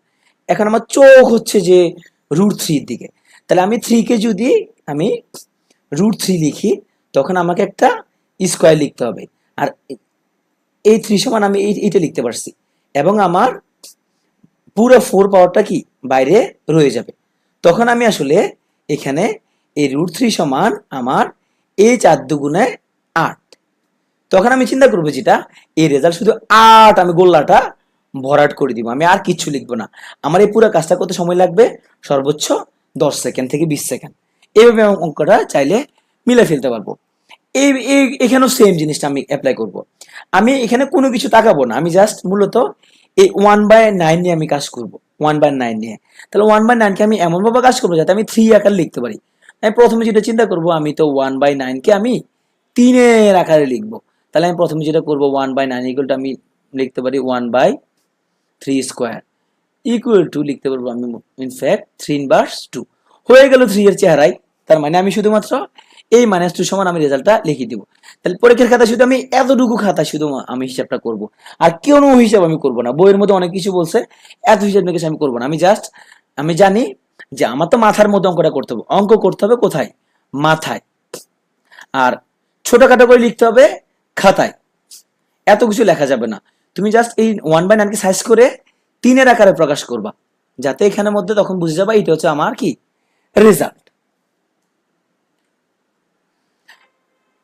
এখন আমার চোখ হচ্ছে যে √3 দিকে, তাহলে আমি 3 কে যদি আমি √3 লিখি তখন আমাকে একটা স্কোয়ার লিখতে হবে, আর এই 3 সমান আমি এইটা লিখতে পারছি, এবং আমার পুরো 4 পাওয়ারটা কি বাইরে রয়ে যাবে। তখন আমি আসলে এখানে এই √3 সমান আমার এই 4×8। তখন আমি চিন্তা করবো যেটা এই রেজাল্ট শুধু 8, আমি গোল্লাটা ভরাট করে দিব, আমি আর কিচ্ছু লিখবো না। আমার এই পুরো কাজটা করতে সময় লাগবে সর্বোচ্চ 10 সেকেন্ড থেকে 20 সেকেন্ড। এইভাবে আমি অঙ্কটা চাইলে মিলে ফেলতে পারবো। এখানেও সেম জিনিসটা আমি অ্যাপ্লাই করব। আমি এখানে কোনো কিছু তাকাবো না, আমি জাস্ট মূলত এই 1/9 নিয়ে আমি কাজ করব, 1/9 নিয়ে। তাহলে 1/9 কে আমি এমন ভাবে কাজ করবো যাতে আমি 3 আকারে লিখতে পারি। আমি প্রথমে যেটা চিন্তা করব, আমি তো 1/9 কে আমি 3 আকারে লিখবো। তাহলে আমি প্রথমে যেটা করবো 1/9 ইকুয়াল আমি লিখতে পারি 1/3² ইকুয়াল টু লিখতে পারবো আমি ইনফ্যাক্ট 3/2 হয়ে গেল 3 এর চেহারায়। তার মানে আমি শুধুমাত্র এই -2 সমান আমি রেজাল্টটা লিখে দিব। তাহলে পরীক্ষার খাতা শুধু আমি এতটুকু খাতা শুধু আমি হিসাবটা করব, আর কোনো হিসাব আমি করব না। বইয়ের মধ্যে অনেক কিছু বলছে, এত হিসাব নিকেশ আমি করবো না। আমি জাস্ট আমি জানি যে আমার তো মাথার মধ্যে অঙ্কটা করতে হবে, অঙ্ক করতে হবে কোথায়, মাথায়, আর ছোটখাটো করে লিখতে হবে খাতায়। এত কিছু লেখা যাবে না, তুমি জাস্ট এই 1/9 কে সাইজ করে 3 আকারে প্রকাশ করবা, যাতে এখানের মধ্যে তখন বুঝে যাবা এটা হচ্ছে আমার কি রেজাল্ট।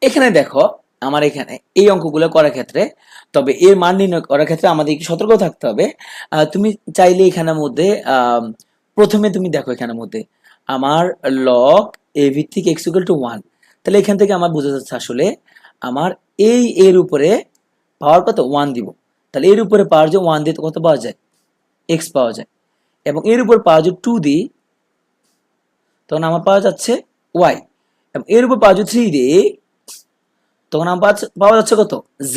এখানে দেখো আমার এখানে এই অঙ্কগুলো করার ক্ষেত্রে, তবে এর মান নির্ণয় করার ক্ষেত্রে আমাদের একটু সতর্ক থাকতে হবে। তুমি চাইলে এখানের মধ্যে প্রথমে তুমি দেখো এখানের মধ্যে আমার লগ এ ভিত্তিক x=1, তাহলে এখান থেকে আমার বোঝা যাচ্ছে আসলে আমার এই এর উপরে পাওয়ার কত 1 দিব। তাহলে এর উপরে পাওয়ার যে 1 দিয়ে কত পাওয়া যায়, x পাওয়া যায়, এবং এর উপর পাওয়ার যে 2 দিই তখন আমার পাওয়া যাচ্ছে y, এবং এর উপর পাওয়ার যে 3 দিই তখন আমার পাওয়া যাচ্ছে কত z।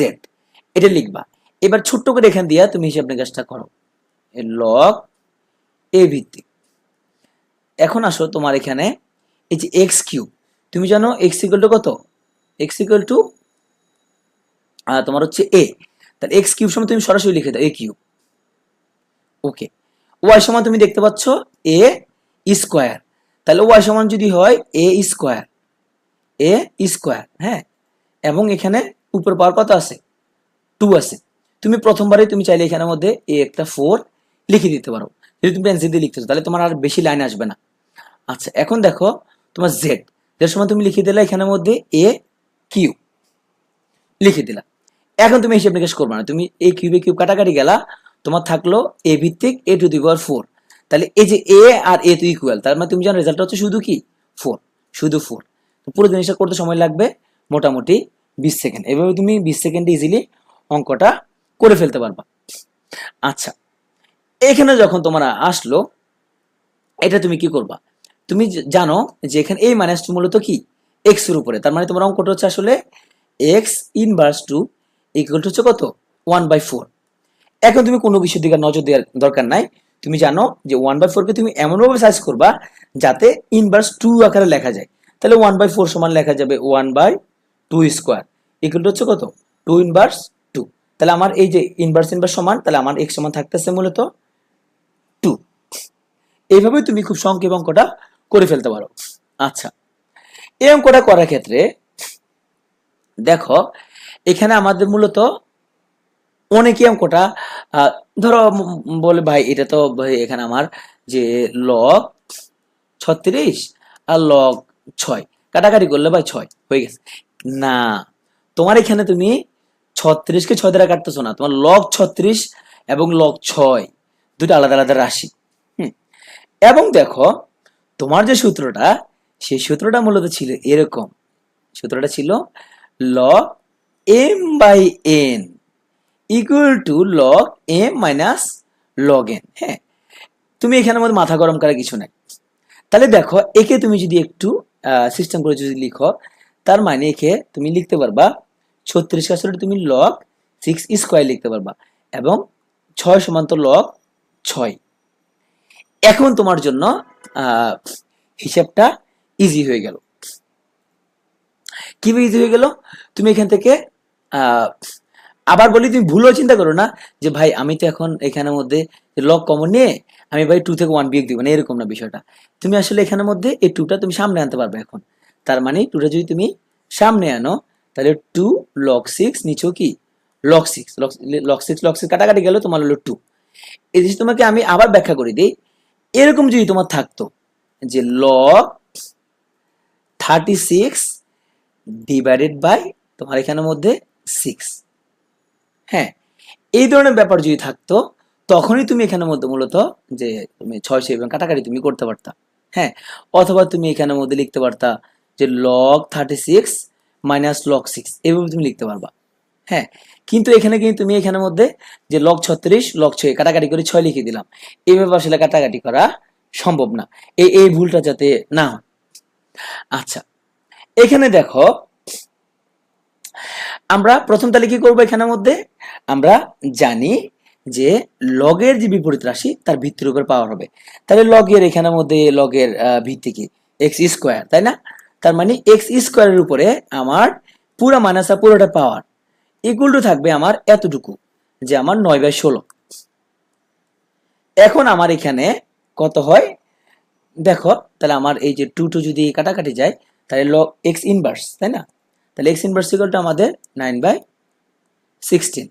এটা লিখবা। এবার ছোট্ট করে এখান দিয়া তুমি হিসাব নিকাশটা করো লগ এ ভিত্তিক। এখন আসো তোমার এখানে এই যে x3, তুমি জানো x= কত, x= তোমার হচ্ছে a, তাহলে x³ সমান তুমি সরাসরি লিখে দাও a³। ওকে, y সমান তুমি দেখতে পাচ্ছ a², তাহলে y সমান যদি হয় a², হ্যাঁ, এবং এখানে উপর পাওয়ার কত আছে 2 আছে। তুমি প্রথমবারে তুমি চাইলে এখানের মধ্যে একটা 4 লিখে দিতে পারো, যদি তুমি পেন্সিল দিয়ে লিখতেছো তাহলে তোমার আর বেশি লাইন আসবে না। আচ্ছা, এখন দেখো তোমার z এর সময় তুমি লিখে দিলা এখানের মধ্যে a³ লিখে দিলা। এখন তুমি হিসাব নিকাশ করবে না, তুমি এই কিউবে কিউব কাটাকাটি গেলা, তোমার থাকলো a ভিত্তিক a⁴। তাহলে এই যে a আর a তো ইকুয়াল, তার মানে তুমি জানো রেজাল্ট হচ্ছে শুধু কি 4, শুধু 4। পুরো জিনিসটা করতে সময় লাগবে মোটামুটি 20 সেকেন্ড। এভাবে তুমি 20 সেকেন্ডে ইজিলি অঙ্কটা করে ফেলতে পারবা। আচ্ছা, এখানে যখন তোমার আসলো এটা তুমি কি করবা, তুমি জানো যে এখানে এই -2 মূলত কি x এর উপরে, তার মানে তোমার অঙ্কটা হচ্ছে আসলে x⁻² হচ্ছে কত 1/4। এখন তুমি কোনো বিষয়ের দিকে নজর দেওয়ার দরকার নাই, তুমি জানো যে 1/4 কে তুমি এমনভাবে সাইজ করবা যাতে ইনভার্স 2 আকারে লেখা যায়। তাহলে 1/4 সমান লেখা যাবে 1/2² হচ্ছে কত 2 ইনভার্স 2। তাহলে আমার এই যে ইনভার্স সমান, তাহলে আমার x সমান থাকতেছে মূলত 2। এইভাবে তুমি খুব সংক্ষেপে অঙ্কটা করে ফেলতে পারো। আচ্ছা, এই অঙ্কটা করার ক্ষেত্রে দেখো এখানে আমাদের মূলত অনেকে অঙ্কটা ধরো বলে ভাই এটা তো ভাই এখানে আমার যে লগ 36 আর লগ 6 কাটাকাটি করলে ভাই 6 হয়ে গেছে। না, তোমার এখানে তুমি 36 কে 6 দ্বারা কাটতেছো না, তোমার লগ 36 এবং লগ 6 দুটো আলাদা আলাদা রাশি। এবং দেখো তোমার যে সূত্রটা, সেই সূত্রটা মূলত ছিল এরকম, সূত্রটা ছিল log m/n equal to log m minus log n। হ্যাঁ, তুমি এখানের মধ্যে মাথা গরম করার কিছু নাই। তাহলে দেখো একে তুমি যদি একটু সিস্টেম করে যদি লিখো, তার মানে একে তুমি লিখতে পারবা 36 কে আসলে তুমি log 6² লিখতে পারবা, এবং 6 সমান তো log 6। এখন তোমার জন্য হিসাবটা ইজি হয়ে গেল। কিভাবে ইজি হয়ে গেল, তুমি এখান থেকে আবার বলি, তুমি ভুলও চিন্তা করো না যে ভাই আমি তো এখন এখানের মধ্যে লগ কমন নিয়ে আমি ভাই 2 থেকে 1 বিয়োগ দিব না, এরকম না বিষয়টা। তুমি আসলে এখানের মধ্যে এই 2টা তুমি সামনে আনতে পারবে এখন। তার মানে 2টা যদি তুমি সামনে আনো, তাহলে 2 log 6, নিচেও কি log 6, log 6 কাটাকাটি গেল, তোমার হলো 2। এই জিনিস তোমাকে আমি আবার ব্যাখ্যা করে দিই। এরকম যদি তোমার থাকতো যে log 36 ডিভাইডেড বাই তোমার এখানের মধ্যে 6, হ্যাঁ, এই ধরনের ব্যাপার যদি থাকতো, তখনই তুমি এখানের মধ্যে মূলত যে তুমি 600 এবং কাটাকাটি তুমি করতে পারতা। হ্যাঁ, অথবা তুমি এখানের মধ্যে লিখতে পারতা যে log 36 মাইনাস log 6, এভাবে তুমি লিখতে পারবা। হ্যাঁ, কিন্তু এখানে কিন্তু তুমি এখানের মধ্যে যে log 36 log 6 কাটাকাটি করে 6 লিখে দিলাম, এইভাবে আসলে কাটাকাটি করা সম্ভব না। এই ভুলটা যাতে না হয়। আচ্ছা, এখানে দেখো আমরা প্রথম তাহলে কি করবো, এখানের মধ্যে আমরা জানি যে লগের যে বিপরীত রাশি তার ভিত্তির উপর পাওয়ার হবে। তাহলে লগের এখানের মধ্যে লগের ভিত্তি কি এক্স স্কোয়ার, তাই না? তার মানে এক্স স্কোয়ারের উপরে আমার পুরো মাইনাস পুরোটা পাওয়ার ইকুয়াল টু থাকবে আমার এতটুকু, যে আমার 9/16। এখন আমার এখানে কত হয় দেখো, তাহলে আমার এই যে 2 যদি কাটাকাটি যায়, তাহলে লগ এক্স ইনভার্স, তাই না? তাহলে এক্স ইনভার্স ইকুয়াল টু আমাদের 9/16।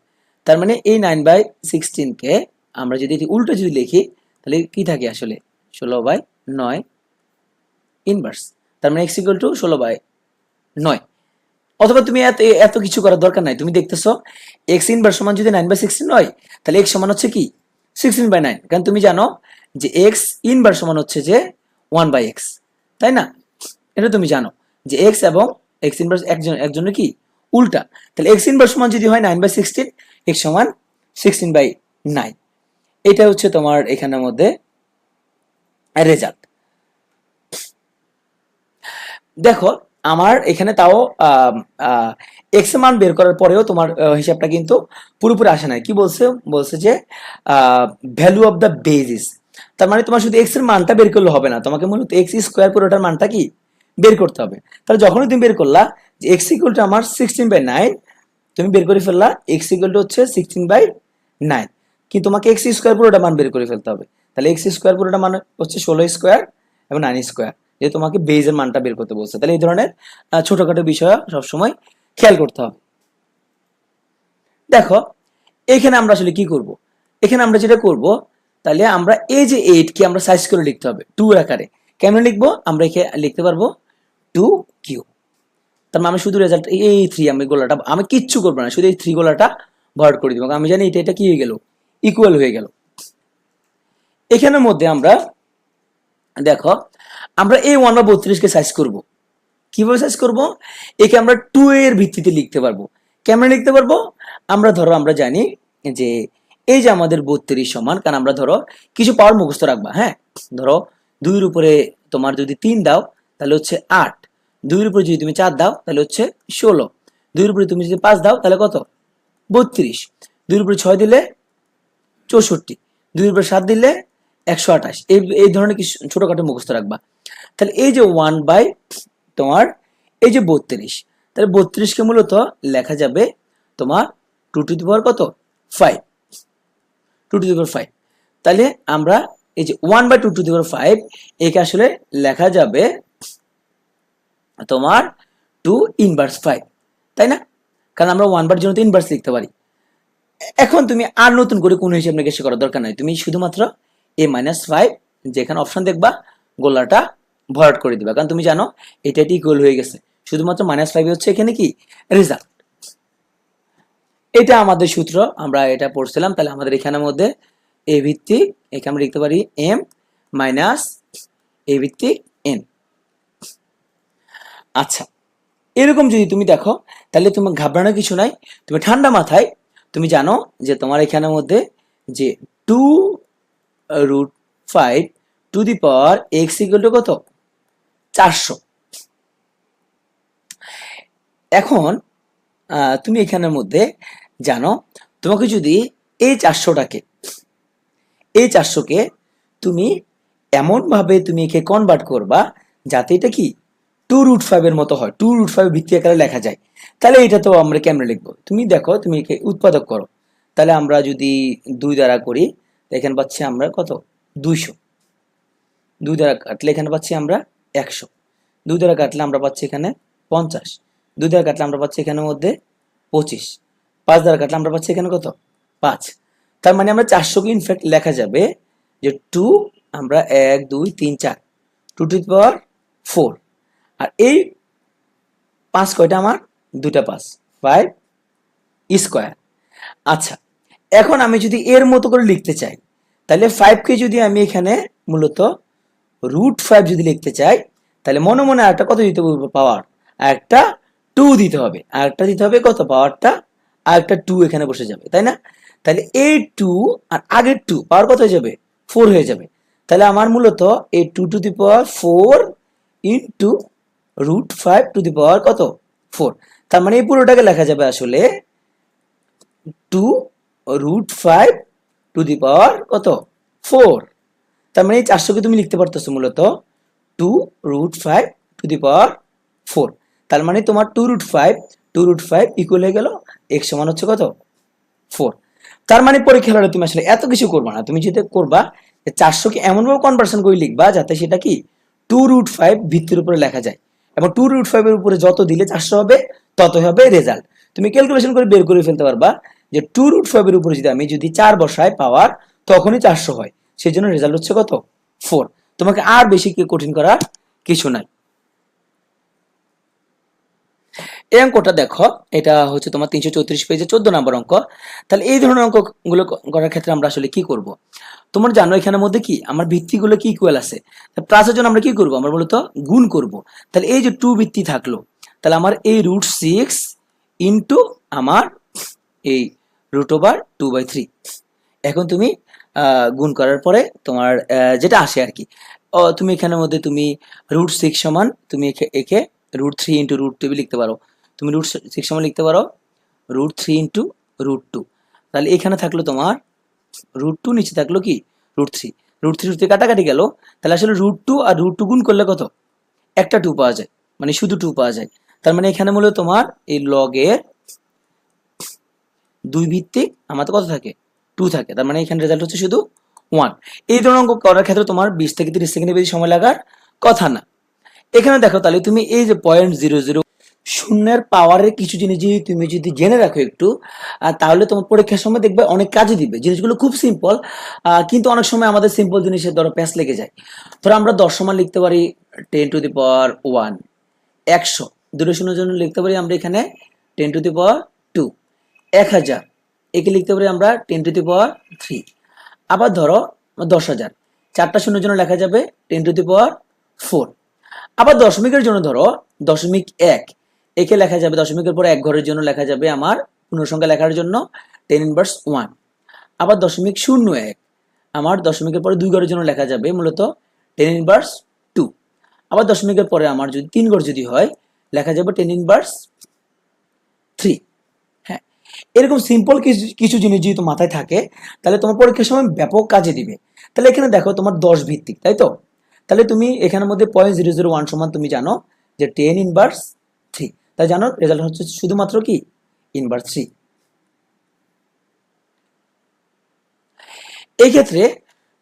তার মানে এই 9/16 কে আমরা যদি উল্টো যদি লিখি, তাহলে কি থাকে আসলে 16/9 ইনভার্স। তার মানে এক্স ইকুয়াল টু 16/9। অথবা তুমি এত এত কিছু করার দরকার নাই, তুমি দেখতেছো এক্স ইনভার্স সমান যদি 9/16 হয়, তাহলে এক্স সমান হচ্ছে কি 16/9, কারণ তুমি জানো যে এক্স ইনভার্স সমান হচ্ছে যে 1/x, তাই না? এটা তুমি জানো যে এক্স এবং এক্স ইনভার্স একজনের কি উল্টা। তাহলে এক্স ইনভার্স সমান যদি হয় 9/16, এক্স সমান 16/9। এটা হচ্ছে তোমার এখানের মধ্যে রেজাল্ট। দেখো আমার এখানে তাও এক্স মান বের করার পরেও তোমার হিসাবটা কিন্তু পুরোপুরি আসে নাই। কি বলছে, বলছে যে ভ্যালু অফ দ্য বেসিস। তার মানে তোমার শুধু এক্স এর মানটা বের করলে হবে না, তোমাকে মূলত এক্স স্কোয়ার পুরোটার মানটা কি বের করতে হবে। তাহলে যখনই তুমি বের করলা যে এক্স ইকুয়াল টু আমার 16/9, তুমি বের করে ফেললা এক্স ইকুয়াল টু হচ্ছে 16/9, কিন্তু তোমাকে এক্স স্কোয়ার পুরোটা মান বের করে ফেলতে হবে। তাহলে এক্স স্কোয়ার পুরোটা মান হচ্ছে 16 স্কোয়ার এবং 9 স্কোয়ার, যে তোমাকে বেজের মানটা বের করতে বলছে। তাহলে এই ধরনের ছোটখাটো বিষয় সবসময় খেয়াল করতে হবে। দেখো এখানে আমরা আসলে কি করব, এখানে আমরা যেটা করব, তাহলে আমরা এই যে 8 কে আমরা সাইজ করে লিখতে হবে 2 আকারে। কেমন লিখবো, আমরা এখানে লিখতে পারবো 2 কিউ। তার মানে আমি শুধু রেজাল্ট এই 3, আমি গোলাটা আমি কিচ্ছু করবো না, শুধু এই 3 গোলাটা ভরাট করে দিব। আমি জানি এটা কি হয়ে গেল, ইকুয়াল হয়ে গেল। এখানের মধ্যে আমরা দেখো আমরা এই 1/32 কে সাইজ করব। কিভাবে সাইজ করব, একে আমরা 2 এর ভিত্তিতে লিখতে পারবো। কেমন লিখতে পারবো, আমরা ধরো আমরা জানি যে এই যে আমাদের 32 সমান, কারণ আমরা ধরো কিছু পাওয়ার মুখস্থ রাখবা। হ্যাঁ, ধরো 2 এর উপরে তোমার যদি 3 দাও তাহলে হচ্ছে 8, 2 এর উপরে যদি তুমি 4 দাও তাহলে হচ্ছে 16, 2 এর উপরে তুমি যদি 5 দাও তাহলে কত 32, 2 এর উপরে 6 দিলে 64, 2 এর উপরে 7 দিলে 128। এই ধরনের কিছু ছোটখাটো মুখস্থ রাখবা। তাহলে এই যে 1 বাই তোমার এই যে 32, তাহলে 32 কে মূলত লেখা যাবে তোমার 2 টু দি পাওয়ার কত 5, 2 টু দি পাওয়ার 5। তাহলে আমরা এই যে 1/2 টু দি পাওয়ার 5 একে আসলে লেখা যাবে তোমার 2 ইনভার্স 5, তাই না? কারণ আমরা 1/2 জন্য তো ইনভার্স লিখতে পারি। এখন তুমি আর নতুন করে কোনো হিসাব নিকাশ করার দরকার নাই, তুমি শুধুমাত্র a-5 যেখানে অপশন দেখবা গোলাটা ভরাট করে দিবা, কারণ তুমি জানো এটা ইকুয়াল হয়ে গেছে। শুধুমাত্র -5 হচ্ছে এখানে কি রেজাল্ট। এটা আমাদের সূত্র, আমরা এটা পড়ছিলাম। তাহলে আমাদের এখানের মধ্যে এ ভিত্তিক এখানে আমরা লিখতে পারি m মাইনাস এ ভিত্তিক n। আচ্ছা, এরকম যদি তুমি দেখো তাহলে তোমার ঘাবড়ানোর কিছু নাই, তুমি ঠান্ডা মাথায় তুমি জানো যে তোমার এখানের মধ্যে যে 2√5 two the power x equal to কত 400। এখন তুমি এখানের মধ্যে জানো তোমাকে যদি এই 400কে তুমি এমন ভাবে তুমি একে কনভার্ট করবা যাতে এটা কি 2√5 এর মতো হয়, 2√5 ভিত্তি আকারে লেখা যায়। তাহলে এটা তো আমরা কেমনে লিখবো? তুমি দেখো, তুমি একে উৎপাদক করো। তাহলে আমরা যদি 2 দ্বারা করি, এখানে পাচ্ছি আমরা কত? 200। 2 দ্বারা কাটলে এখানে পাচ্ছি আমরা 100। 2 দ্বারা কাটলে আমরা পাচ্ছি এখানে 50। 2 দ্বারা কাটলে আমরা পাচ্ছি এখানের মধ্যে 25। 5 দ্বারা কাটলে আমরা পাচ্ছি এখানে কত? 5। তার মানে আমরা 400কে ইনফ্যাক্ট লেখা যাবে যে 2, আমরা 1 2 3 4, 2 টু দি পাওয়ার 4। আর এই 5 কয়টা আমার? দুটা 5, 5 স্কোয়ার। আচ্ছা, এখন আমি যদি এর মতো করে লিখতে চাই, তাহলে 5কে যদি আমি এখানে মূলত √5 যদি লিখতে চাই, তাহলে মনে মনে আরেকটা কত দিতে হবে? পাওয়ার আরেকটা 2 দিতে হবে। আরেকটা দিতে হবে কত? পাওয়ারটা আরেকটা 2 এখানে বসে যাবে, তাই না? তাহলে এই 2 আর আগের 2 পাওয়ার কত হয়ে যাবে? 4 হয়ে যাবে। তাহলে আমার মূলত এই 2 to the power 4 into √5 to the power কত? 4। তার মানে এই পুরোটাকে লেখা যাবে আসলে 2√5 টু দি পাওয়ার কত? 4। তার মানে এই 400কে তুমি লিখতে পারতেছো মূলত 2√5 টু দি পাওয়ার 4। তার মানে তোমার 2√5 ইকুয়াল হয়ে গেল x সমান হচ্ছে কত? 4। তার মানে পরীক্ষার হলে তুমি আসলে এত কিছু করবা না, তুমি যেটা করবা 400কে এমনভাবে কনভার্সন করে লিখবা যাতে সেটা কি 2√5 ভিত্তির উপরে লেখা যায়, এবং 2√5 এর উপরে যত দিলে 400 হবে ততই হবে রেজাল্ট। তুমি ক্যালকুলেশন করে বের করে ফেলতে পারবা যে 2√5 এর উপরে যদি আমি 4 বসাই পাওয়ার, তখনই 400 হয়। সেই জন্য রেজাল্ট হচ্ছে কত? 4। তোমাকে আর বেশি কঠিন করার কিছু নাই। এই অঙ্কটা দেখো, এটা হচ্ছে তোমার 334 পেজে 14 নম্বর অঙ্ক। তাহলে এই ধরনের অঙ্কগুলো করার ক্ষেত্রে আমরা আসলে কি করব? তোমরা জানো এখানের মধ্যে কি আমার ভিত্তিগুলো কি ইকুয়াল আছে। প্লাসের জন্য আমরা কি করব? আমরা মূলত গুণ করব। তাহলে এই যে 2 ভিত্তি থাকলো, তাহলে আমার এই √6 ইন্টু আমার এই √2/3। এখন তুমি গুণ করার পরে তোমার যেটা আসে আর কি, তুমি এখানের মধ্যে তুমি √6 সমান তুমি একে √3 ইন্টু √2 লিখতে পারো। তুমি √6 সমান লিখতে পারো √3 ইন্টু √2। তাহলে এখানে থাকলো তোমার √2, নিচে থাকলো কি √3। √3 কাটাকাটি গেল, তাহলে আসলে √2 আর √2 গুণ করলে কত? একটা 2 পাওয়া যায়, মানে শুধু 2 পাওয়া যায়। তার মানে এখানে মূলত তোমার এই লগের 2 ভিত্তিক আমাদের কত থাকে? 2 থাকে। তার মানে এখানে রেজাল্ট হচ্ছে শুধু 1। এই ধরনের অঙ্ক করার ক্ষেত্রে তোমার 20 থেকে 30 সেকেন্ডের বেশি সময় লাগার কথা না। এখানে দেখো, তাহলে তুমি এই যে 0.00 শূন্যের পাওয়ারের কিছু জিনিস যদি তুমি জেনে রাখো একটু, তাহলে তোমার পরীক্ষার সময় দেখবে অনেক কাজে দিবে। জিনিসগুলো খুব সিম্পল, কিন্তু অনেক সময় আমাদের সিম্পল জিনিসের ধরো প্যাচ লেগে যায়। ধরো আমরা 10 সমান লিখতে পারি 10 টু দি পাওয়ার 1। 100 দুটো শূন্যের জন্য লিখতে পারি আমরা এখানে 10 টু দি পাওয়ার 2। 1000 একে লিখতে পারি আমরা 10 টু দি পাওয়ার 3। আবার ধরো 10,000 চারটা শূন্যের জন্য লেখা যাবে 10 টু দি পাওয়ার 4। আবার দশমিকের জন্য ধরো 0.1 একে লেখা যাবে, দশমিকের পর এক ঘরের জন্য লেখা যাবে আমার পূর্ণসংখ্যা লেখার জন্য 10^1। আবার 0.01 আমার দশমিকের পরে 2 ঘরের জন্য লেখা যাবে মূলত 10^2। আবার দশমিকের পরে আমার যদি 3 ঘর যদি হয়, লেখা যাবে 10^3। হ্যাঁ, এরকম সিম্পল কিছু জিনিস যদি তোমার মাথায় থাকে, তাহলে তোমার পরীক্ষার সময় ব্যাপক কাজে দিবে। তাহলে এখানে দেখো তোমার 10 ভিত্তিক, তাই তো? তাহলে তুমি এখানের মধ্যে 0.001 সমান তুমি জানো যে 10^3। তাই জানো রেজাল্ট হচ্ছে শুধুমাত্র কি *3। এই ক্ষেত্রে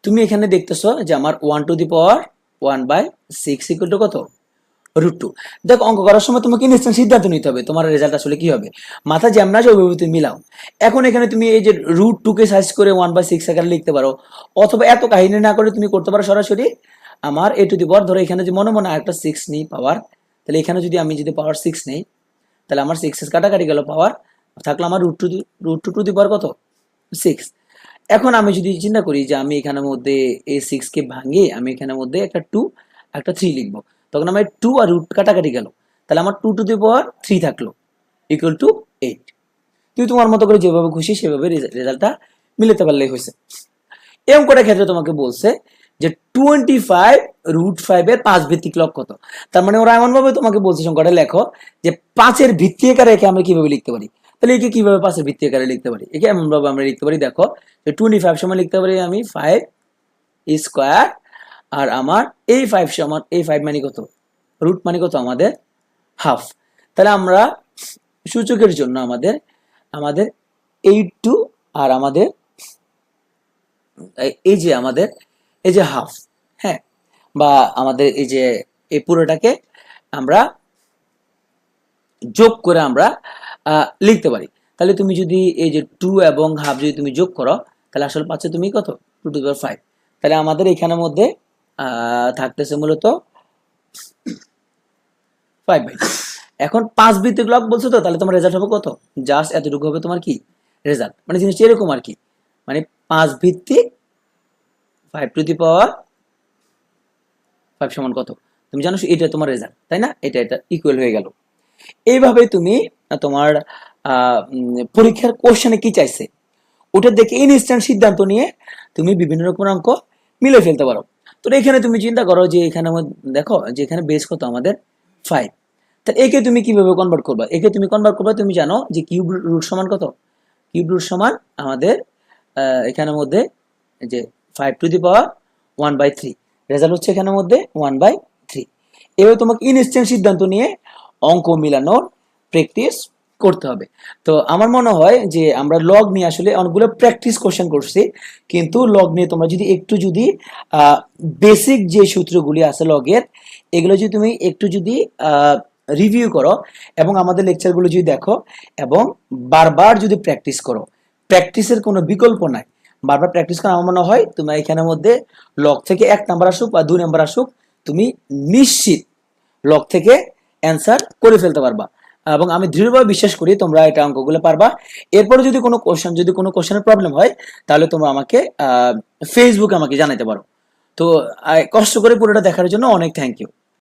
তুমি এখানে দেখতেছো যে আমার 1 two the power 1/6 equal to কত? √2। দেখো, অঙ্ক করার সময় তোমাকে ইনস্ট্যান্ট সিদ্ধান্ত নিতে হবে তোমার রেজাল্ট আসলে কি হবে। মাথা যেমন আসে ওইভাবে তুমি মিলাও। এখন এখানে তুমি এই যে √2 কে সাইজ করে 1/6 আকারে লিখতে পারো, অথবা এত কাহিনী না করে তুমি করতে পারো সরাসরি আমার a টু দি পাওয়ার, ধরো এখানে যে মনে মনে একটা 6 নেই পাওয়ার, তাহলে এখানে যদি আমি পাওয়ার 6 নেই, তাহলে আমার 6 কাটাকাটি গেল, পাওয়ার থাকলো আমার √2 টু দি পাওয়ার কত? 6। এখন আমি যদি চিন্তা করি যে আমি এখানের মধ্যে এই 6 কে ভাঙিয়ে আমি এখানের মধ্যে একটা 2 একটা 3 লিখবো, তখন আমার 2 আর √ কাটাকাটি গেল, তাহলে আমার 2 টু দি পাওয়ার 3 থাকলো ইকুয়াল টু 8। তুমি তোমার মতো করে যেভাবে খুশি সেভাবে রেজাল্টটা মিলাতে পারলেই হয়েছে। এই অঙ্কটার ক্ষেত্রে তোমাকে বলছে যে 25√5 এর 5 ভিত্তিক লব কত। তার মানে ওরা এমন ভাবে তোমাকে বলছে সংখ্যাটা লেখো যে 5 এর ভিত্তি আকারে একে আমরা কিভাবে লিখতে পারি। তাহলে একে কিভাবে 5 এর ভিত্তি আকারে লিখতে পারি? একে এমন ভাবে আমরা লিখতে পারি, দেখো যে 25 সমান লিখতে পারি আমি 5 স্কয়ার, আর আমার এই 5 সমান এই 5 মানে কত? রুট মানে কত আমাদের হাফ। তাহলে আমরা সূচকের জন্য আমাদের আমাদের 8 আর আমাদের এই যে আমাদের এই যে হাফ, হ্যাঁ, বা আমাদের এই যে এই পুরোটাকে আমরা যোগ করে আমরা লিখতে পারি। তাহলে তুমি যদি এই যে 2 এবং হাফ যদি তুমি যোগ করো তাহলে আসলে পাচ্ছ তুমি কত 2^5। তাহলে আমাদের এখানের মধ্যে থাকতেছে মূলত 5/2। এখন 5 ভিত্তিক লগ বলছো তো, তাহলে তোমার রেজাল্ট হবে কত, জাস্ট এতটুকু হবে তোমার কি রেজাল্ট। মানে জিনিসটা এরকম আর কি, মানে 5 ভিত্তিক 5^5 সমান কত তুমি জানো, এটা তোমার রেজাল্ট, তাই না? এটা ইকুয়াল হয়ে গেল। এইভাবে তুমি তোমার পরীক্ষার কোশ্চেনে কি চাইছে ওটা দেখে ইনস্ট্যান্ট সিদ্ধান্ত নিয়ে তুমি বিভিন্ন রকমের অঙ্ক মিলে ফেলতে পারো। তো এখানে তুমি চিন্তা করো যে এখানে দেখো যে এখানে বেস কত আমাদের 5, তাহলে একে তুমি কিভাবে কনভার্ট করবা? একে তুমি কনভার্ট করবা, তুমি জানো যে কিউব রুট সমান কত, কিউব রুট সমান আমাদের এখানের মধ্যে যে 5^1/3, রেজাল্ট হচ্ছে এখানের মধ্যে 1/3। এভাবে তোমাকে ইনস্ট্যান্ট সিদ্ধান্ত নিয়ে অঙ্ক মিলানোর প্র্যাকটিস করতে হবে। তো আমার মনে হয় যে আমরা লগ নিয়ে আসলে অনেকগুলো প্র্যাকটিস কোশ্চেন করছি, কিন্তু লগ নিয়ে তোমরা যদি একটু যদি বেসিক যে সূত্রগুলি আছে লগের, এগুলো যদি তুমি একটু যদি রিভিউ করো এবং আমাদের লেকচারগুলো যদি দেখো এবং বারবার যদি প্র্যাকটিস করো, প্র্যাকটিসের কোনো বিকল্প নাই, বারবার প্র্যাকটিস করা আমার মনে হয় তোমার এখানের মধ্যে লগ থেকে 1 নাম্বার আসুক বা 2 নাম্বার আসুক, তুমি নিশ্চিত লগ থেকে অ্যান্সার করে ফেলতে পারবা। এবং আমি দৃঢ়ভাবে বিশ্বাস করি তোমরা এটা অঙ্কগুলো পারবা। এরপরে যদি কোনো কোশ্চেনের প্রবলেম হয় তাহলে তোমরা আমাকে ফেসবুকে আমাকে জানাতে পারো। তো কষ্ট করে পুরোটা দেখার জন্য অনেক থ্যাংক ইউ।